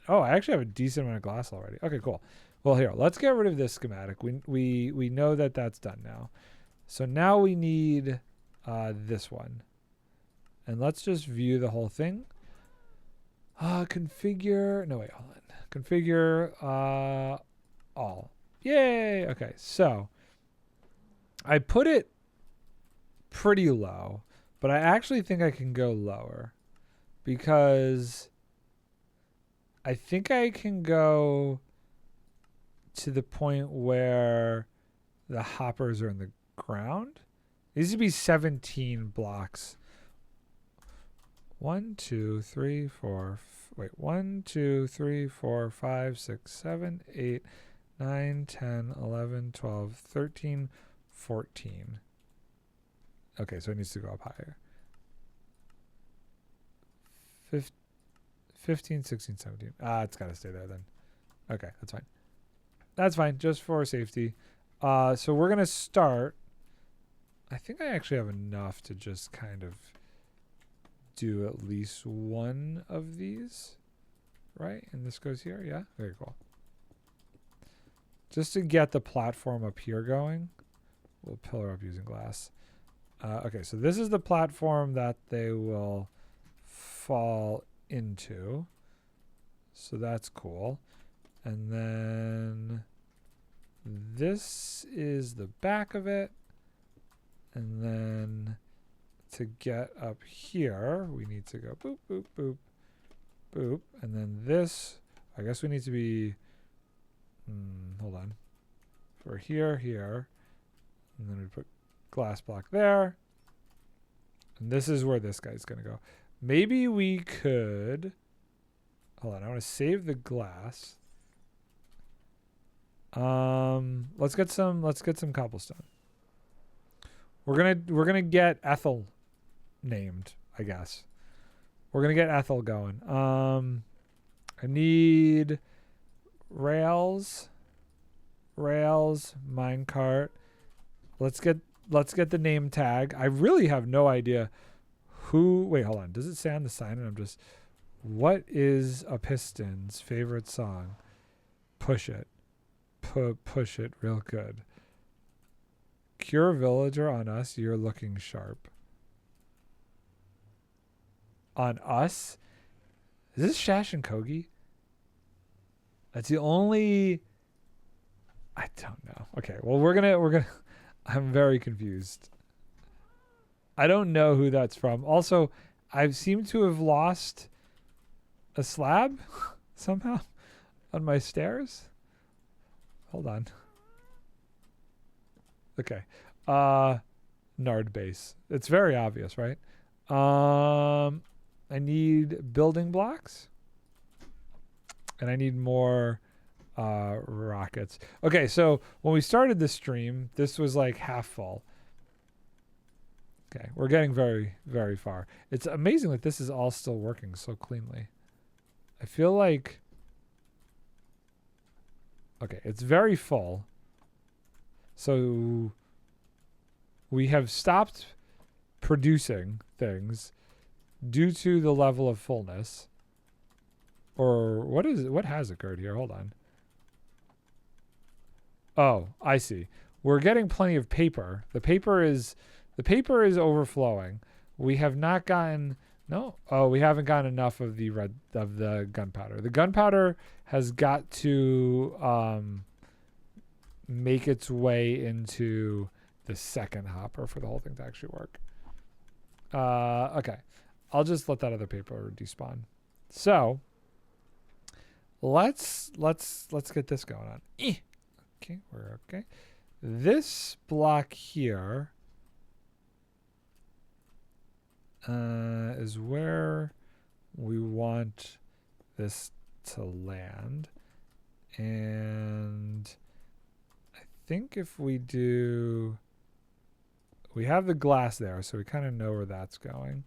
I actually have a decent amount of glass already. Okay, cool. Well, here, let's get rid of this schematic. We know that that's done now. So now we need this one. And let's just view the whole thing. Configure. No, wait, hold on. Configure all. Yay! Okay, so I put it pretty low, but I actually think I can go lower because I think I can go to the point where the hoppers are in the ground. These would be 17 blocks. 1, 2, 3, 4. Wait, 1, 2, 3, 4, 5, 6, 7, 8, 9, 10, 11, 12, 13, 14. Okay, so it needs to go up higher. 15, 16, 17. It's got to stay there then. Okay, that's fine. That's fine, just for safety. So we're going to start. I think I actually have enough to just kind of do at least one of these, right? And this goes here, yeah? Very cool. Just to get the platform up here going, we'll pillar up using glass. Okay, so this is the platform that they will fall into. So that's cool. And then this is the back of it. And then to get up here, we need to go boop, boop, boop, boop. And then this, I guess we need to be, hold on. For here, here. And then we put glass block there. And this is where this guy's going to go. Maybe we could, hold on, I want to save the glass. Let's get some cobblestone. We're gonna get Ethel named, I guess. We're gonna get Ethel going. I need rails. rails, minecart. Let's get the name tag. I really have no idea who. Wait, hold on. Does it say on the sign? And I'm just. What is a piston's favorite song? Push it. Push it real good. Cure villager on us. You're looking sharp. On us? Is this Shash and Kogi? That's the only. I don't know. Okay, well we're gonna. I'm very confused. I don't know who that's from. Also, I seem to have lost a slab somehow on my stairs. Hold on. Okay. Nard base. It's very obvious, right? I need building blocks. And I need more rockets. Okay, so when we started this stream, this was like half full. Okay, we're getting very, very far. It's amazing that this is all still working so cleanly. I feel like... Okay, it's very full. So we have stopped producing things due to the level of fullness. Or what is it? What has occurred here? Hold on. Oh, I see. We're getting plenty of paper. The paper is overflowing. We have not gotten we haven't gotten enough of the gunpowder. The gunpowder has got to make its way into the second hopper for the whole thing to actually work. Okay. I'll just let that other paper despawn. So let's get this going on. Okay, we're okay. This block here is where we want this to land. And I think if we do... We have the glass there, so we kind of know where that's going.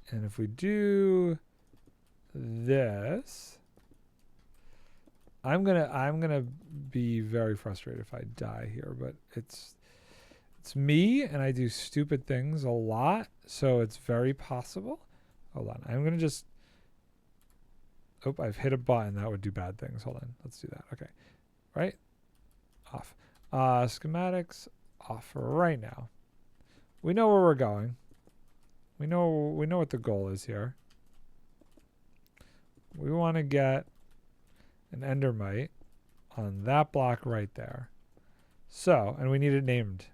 And if we do this... I'm gonna be very frustrated if I die here, but it's me and I do stupid things a lot, so it's very possible. Hold on, I'm gonna just. Oh, I've hit a button that would do bad things. Hold on, let's do that. Okay, right, off. Schematics off right now. We know where we're going. We know what the goal is here. We want to get an endermite on that block right there. So, and we need it named.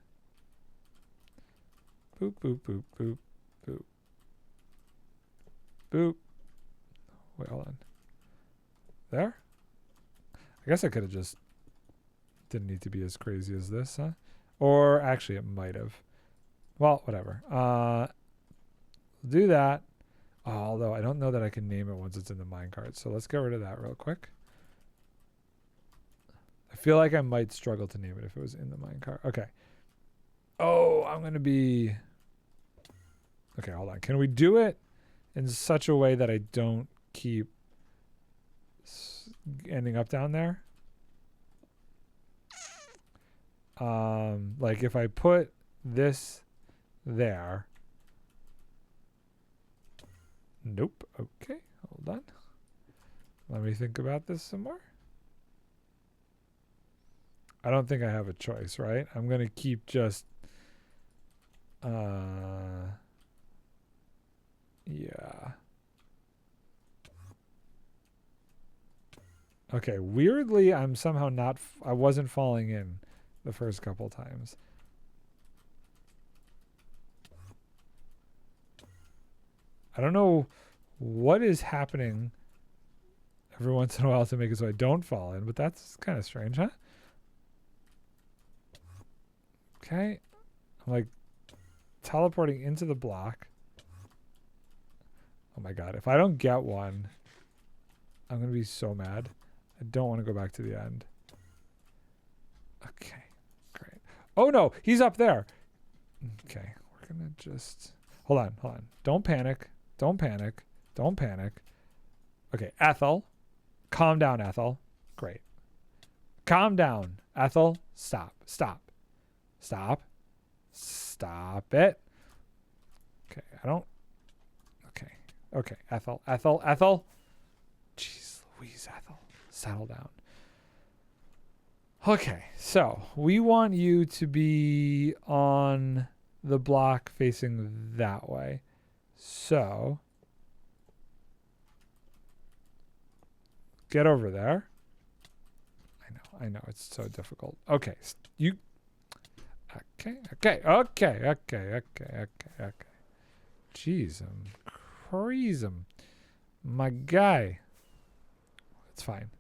Boop, boop, boop, boop, boop. Boop. Wait, hold on. There? I guess I could have just... Didn't need to be as crazy as this, huh? Or actually, it might have. Well, whatever. Do that. Although, I don't know that I can name it once it's in the minecart. So let's get rid of that real quick. I feel like I might struggle to name it if it was in the minecart. Okay. Oh, I'm going to be... Okay, hold on. Can we do it in such a way that I don't keep ending up down there? Like if I put this there. Nope. Okay, hold on. Let me think about this some more. I don't think I have a choice, right? I'm going to keep just... yeah. Okay, weirdly, I'm somehow not... I wasn't falling in the first couple times. I don't know what is happening every once in a while to make it so I don't fall in, but that's kind of strange, huh? Okay. I'm like teleporting into the block. Oh my god. If I don't get one, I'm going to be so mad. I don't want to go back to the end. Okay. Great. Oh no, he's up there. Okay. We're going to just... Hold on. Don't panic. Don't panic. Okay, Ethel. Calm down, Ethel. Great. calm down. Ethel, stop. Stop it. Okay, Okay, Ethel. Jeez Louise, Ethel. Settle down. Okay, so we want you to be on the block facing that way. So get over there. I know, it's so difficult. Okay, Okay. Jeez, my guy. It's fine.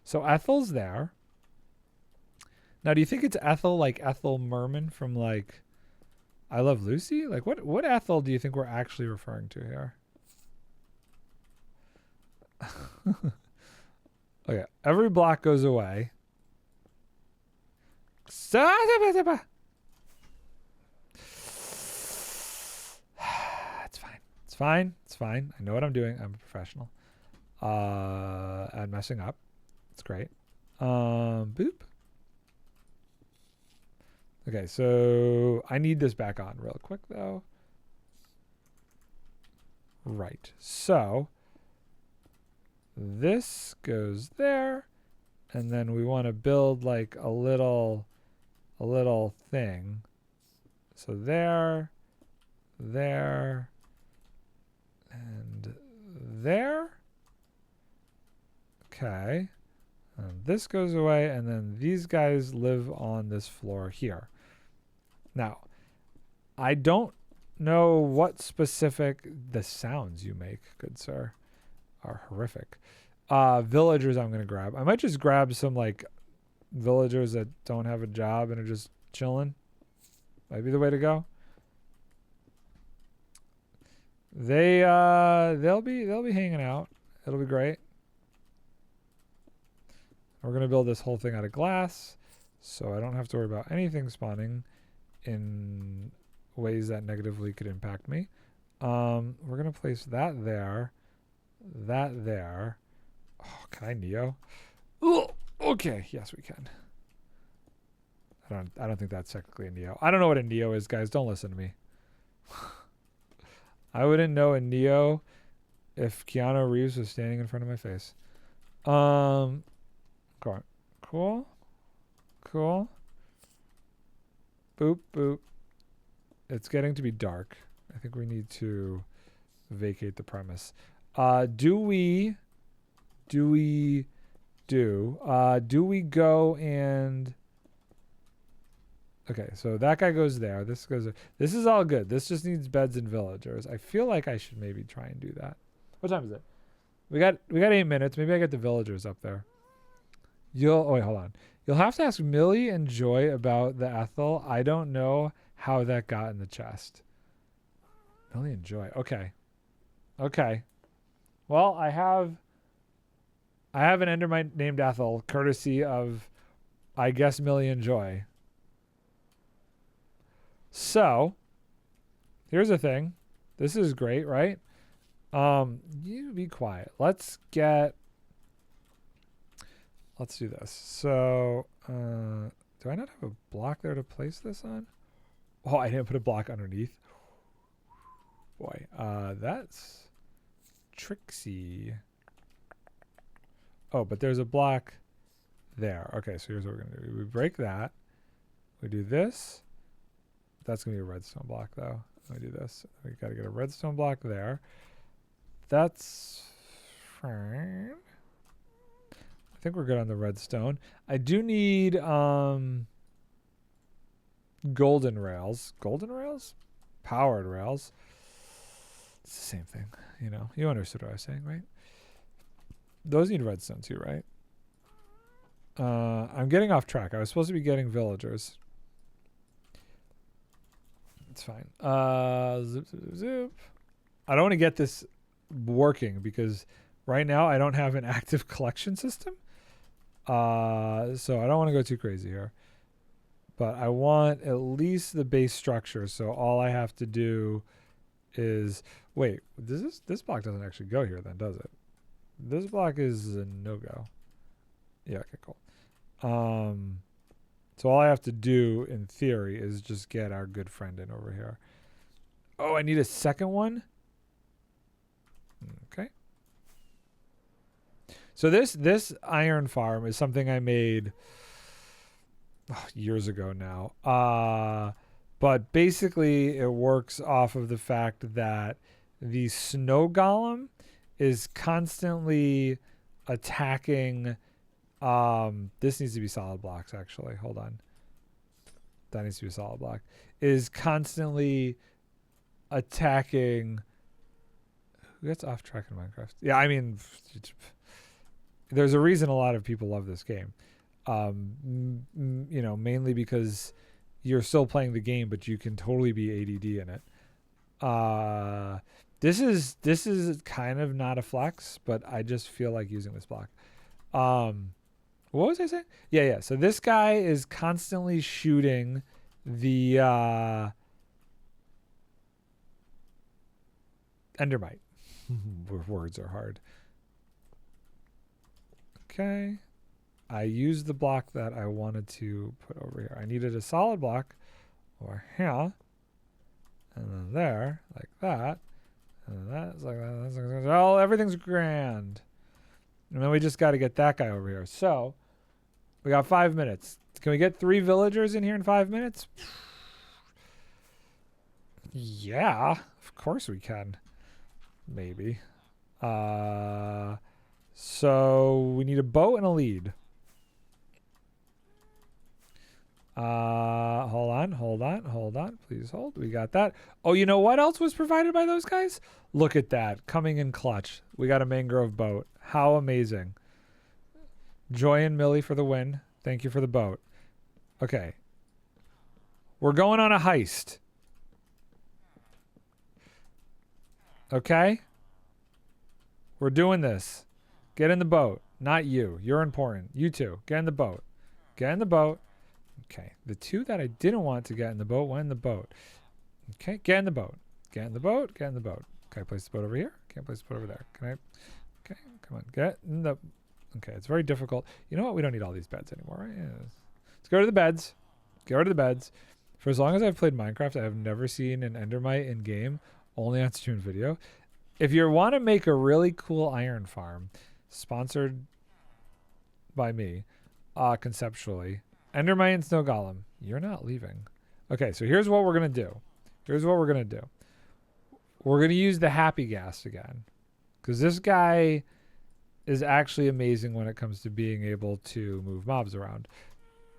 So Ethel's there. Now, do you think it's Ethel, like Ethel Merman from like I Love Lucy? Like what Ethel do you think we're actually referring to here? Okay, every block goes away. It's fine. I know what I'm doing. I'm a professional. And messing up. It's great. Boop. Okay, so I need this back on real quick though. Right. So this goes there, and then we want to build like a little thing. So there, and there. Okay. And this goes away, and then these guys live on this floor here. Now, I don't know what specific the sounds you make, good sir, are horrific. Villagers I'm going to grab. I might just grab some like villagers that don't have a job and are just chilling. Might be the way to go. They'll be hanging out. It'll be great. We're going to build this whole thing out of glass, so I don't have to worry about anything spawning in ways that negatively could impact me. We're going to place that there. Oh, can I Neo? Ugh, okay, yes we can. I don't think that's technically a Neo. I don't know what a Neo is, guys. Don't listen to me. I wouldn't know a Neo if Keanu Reeves was standing in front of my face. Cool. Boop. It's getting to be dark. I think we need to vacate the premise. Do we go and... Okay, so that guy goes there. This goes there. This is all good. This just needs beds and villagers. I feel like I should maybe try and do that. What time is it? We got 8 minutes. Maybe I get the villagers up there. Wait, hold on. You'll have to ask Millie and Joy about the Ethel. I don't know how that got in the chest. Millie and Joy. Okay. Well, I have an endermite named Ethel, courtesy of, I guess, Millie and Joy. So, here's the thing. This is great, right? You be quiet. Let's do this. So, do I not have a block there to place this on? Oh, I didn't put a block underneath. Boy, that's tricksy. Oh, but there's a block there. Okay, so here's what we're going to do. We break that. We do this. That's going to be a redstone block, though. Let me do this. We got to get a redstone block there. That's fine. I think we're good on the redstone. I do need golden rails. Golden rails? Powered rails. It's the same thing. You understood what I was saying, right? Those need redstone too, right? I'm getting off track. I was supposed to be getting villagers. It's fine. Zoop. I don't want to get this working because right now I don't have an active collection system. So I don't want to go too crazy here. But I want at least the base structure. So all I have to do is... Wait, this block doesn't actually go here then, does it? This block is a no-go. Yeah, okay, cool. So all I have to do, in theory, is just get our good friend in over here. Oh, I need a second one? Okay. So this iron farm is something I made years ago now. But basically it works off of the fact that the snow golem is constantly attacking. This needs to be solid blocks, actually. Hold on. That needs to be a solid block. Is constantly attacking. Who gets off track in Minecraft? Yeah, I mean, there's a reason a lot of people love this game. You know, mainly because you're still playing the game, but you can totally be ADD in it. This is kind of not a flex, but I just feel like using this block. What was I saying? Yeah. So this guy is constantly shooting the Endermite. Words are hard. Okay. I used the block that I wanted to put over here. I needed a solid block over here. And then there, like that. And then that's like that. That's like that. Oh, everything's grand. And then we just got to get that guy over here. So, we got 5 minutes. Can we get 3 villagers in here in 5 minutes? Yeah, of course we can. Maybe. So we need a boat and a lead. Hold on. Please hold. We got that. Oh, you know what else was provided by those guys? Look at that. Coming in clutch. We got a mangrove boat. How amazing. Joy and Millie for the win. Thank you for the boat. Okay. We're going on a heist. Okay? We're doing this. Get in the boat. Not you. You're important. You two. Get in the boat. Get in the boat. Okay. The two that I didn't want to get in the boat went in the boat. Okay. Get in the boat. Get in the boat. Get in the boat. Can I place the boat over here? Can't place the boat over there. Can I? Okay. Come on. Get in the... Okay. It's very difficult. You know what? We don't need all these beds anymore, right? Yeah. Let's go to the beds. Get rid of the beds. For as long as I've played Minecraft, I have never seen an endermite in game, only on stream video. If you want to make a really cool iron farm, sponsored by me, conceptually, endermite and snow golem, you're not leaving. Okay, so here's what we're going to do. We're going to use the happy gas again, because this guy is actually amazing when it comes to being able to move mobs around.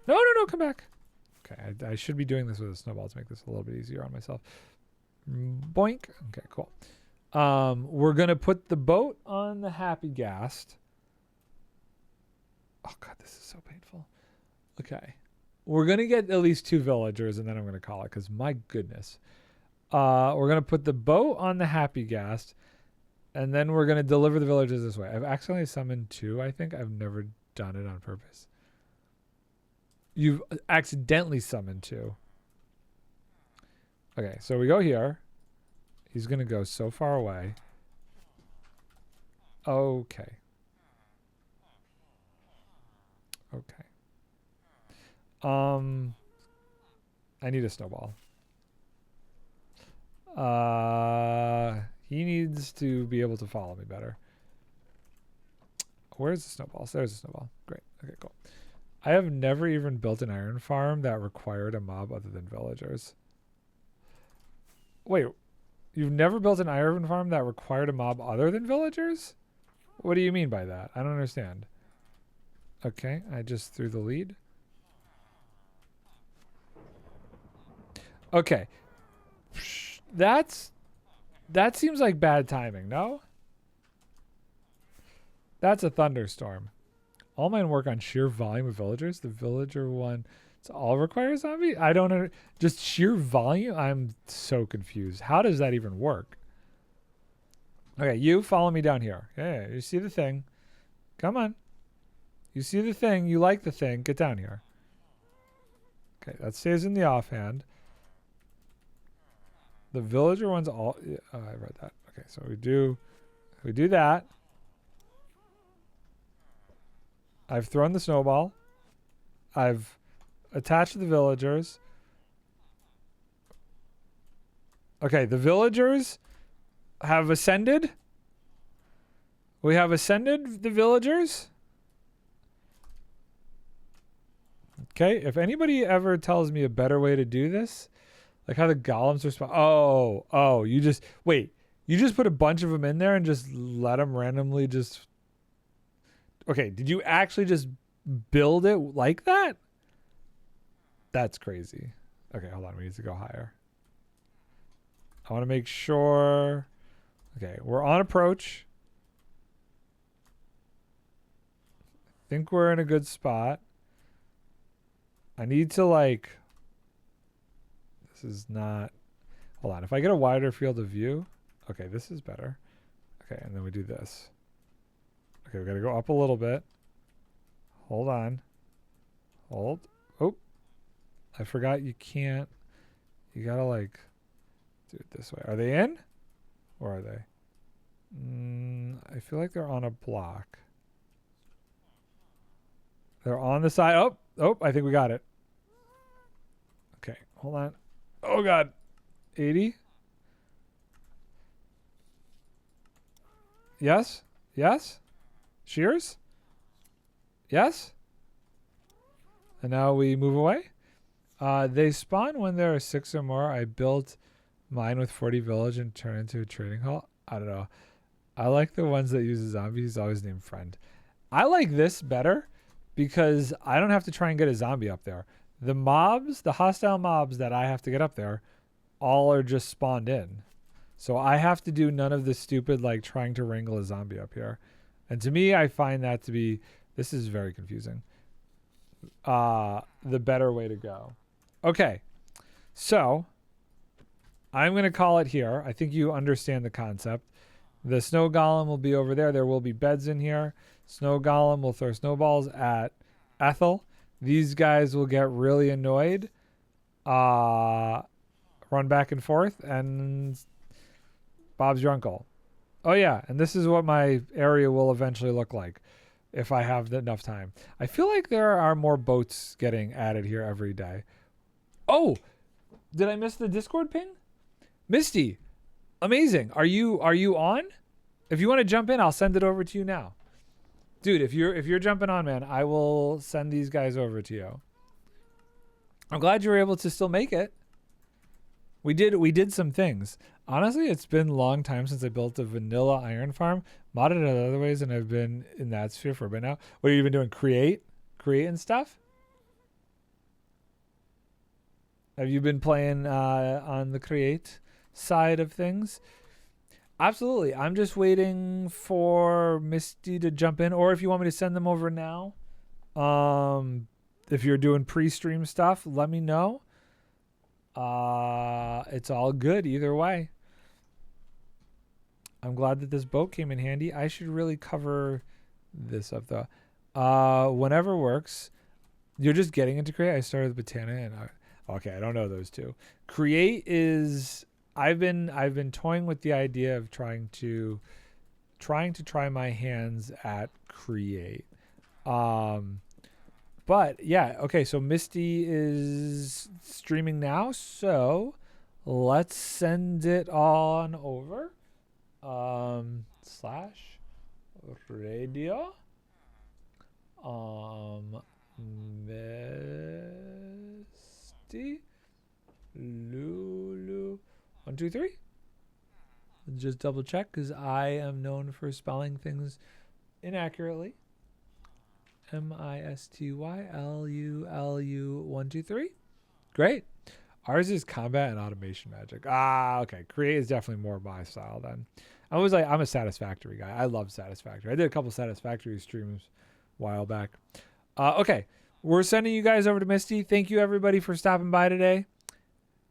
No, come back. Okay, I should be doing this with a snowball to make this a little bit easier on myself. Boink. Okay, cool. We're going to put the boat on the happy gas. Oh, God, this is so painful. Okay. We're going to get at least 2 villagers, and then I'm going to call it, because my goodness. We're going to put the boat on the happy gas, and then we're going to deliver the villagers this way. I've accidentally summoned 2, I think. I've never done it on purpose. You've accidentally summoned 2. Okay, so we go here. He's going to go so far away. Okay. I need a snowball. He needs to be able to follow me better. Where's the snowball? There's a snowball. Great. Okay, cool. I have never even built an iron farm that required a mob other than villagers. Wait, you've never built an iron farm that required a mob other than villagers? What do you mean by that? I don't understand. Okay, I just threw the lead. Okay. That seems like bad timing, no? That's a thunderstorm. All mine work on sheer volume of villagers. The villager one, it's all require zombie? I don't know. Just sheer volume? I'm so confused. How does that even work? Okay, you follow me down here. Yeah, you see the thing. Come on. You see the thing. You like the thing. Get down here. Okay, that stays in the offhand. The villager one's all... I read that. Okay, so we do that. I've thrown the snowball. I've attached the villagers. Okay, the villagers have ascended. We have ascended the villagers. Okay, if anybody ever tells me a better way to do this, like how the golems respond. Oh, you just put a bunch of them in there and just let them randomly just. Okay, did you actually just build it like that? That's crazy. Okay, hold on. We need to go higher. I want to make sure. Okay, we're on approach. I think we're in a good spot. I need to like. This is not. Hold on. If I get a wider field of view. Okay, this is better. Okay, and then we do this. Okay, we got to go up a little bit. Hold on. Hold. Oh. I forgot you can't. You got to like do it this way. Are they in? Or are they? I feel like they're on a block. They're on the side. Oh, I think we got it. Okay, hold on. Oh, God. 80? Yes? Yes? Shears? Yes? And now we move away. They spawn when there are 6 or more. I built mine with 40 village and turned into a trading hall. I don't know. I like the ones that use a zombie. He's always named friend. I like this better because I don't have to try and get a zombie up there. The mobs, the hostile mobs that I have to get up there, all are just spawned in. So I have to do none of the stupid like trying to wrangle a zombie up here. And to me, I find that to be, this is very confusing. The better way to go. Okay. So I'm going to call it here. I think you understand the concept. The snow golem will be over there. There will be beds in here. Snow golem will throw snowballs at Ethel. These guys will get really annoyed. Run back and forth. And Bob's your uncle. Oh, yeah. And this is what my area will eventually look like if I have enough time. I feel like there are more boats getting added here every day. Oh, did I miss the Discord ping? Misty, amazing. Are you on? If you want to jump in, I'll send it over to you now. Dude, if you're jumping on, man, I will send these guys over to you. I'm glad you were able to still make it. We did some things. Honestly, it's been a long time since I built a vanilla iron farm. Modded it in other ways, and I've been in that sphere for a bit now. What have you been doing? Create and stuff? Have you been playing on the create side of things? Absolutely. I'm just waiting for Misty to jump in, or if you want me to send them over now. If you're doing pre-stream stuff, let me know. It's all good either way. I'm glad that this boat came in handy. I should really cover this up though. Whenever works. You're just getting into create. I started with Botana and okay, I don't know those two. Create is I've been toying with the idea of trying to try my hands at create. But yeah, okay, so Misty is streaming now, so let's send it on over. Slash radio. Misty Lulu 1 2 3. Just double check because I am known for spelling things inaccurately. MISTYLULU 1 2 3. Great. Ours is combat and automation magic. Okay. Create is definitely more my style then. I'm a Satisfactory guy. I love Satisfactory. I did a couple Satisfactory streams a while back. Okay. We're sending you guys over to Misty. Thank you everybody for stopping by today.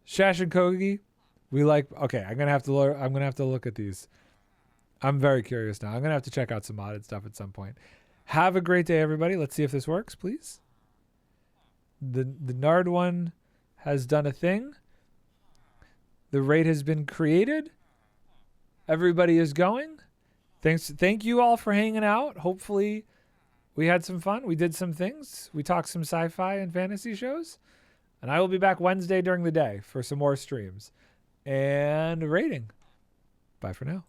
Shash and Kogi. Okay, I'm gonna have to look at these. I'm very curious now. I'm gonna have to check out some modded stuff at some point. Have a great day, everybody. Let's see if this works, please. The NardONE has done a thing. The raid has been created. Everybody is going. Thank you all for hanging out. Hopefully We had some fun. We did some things. We talked some sci-fi and fantasy shows. And I will be back Wednesday during the day for some more streams and rating. Bye for now.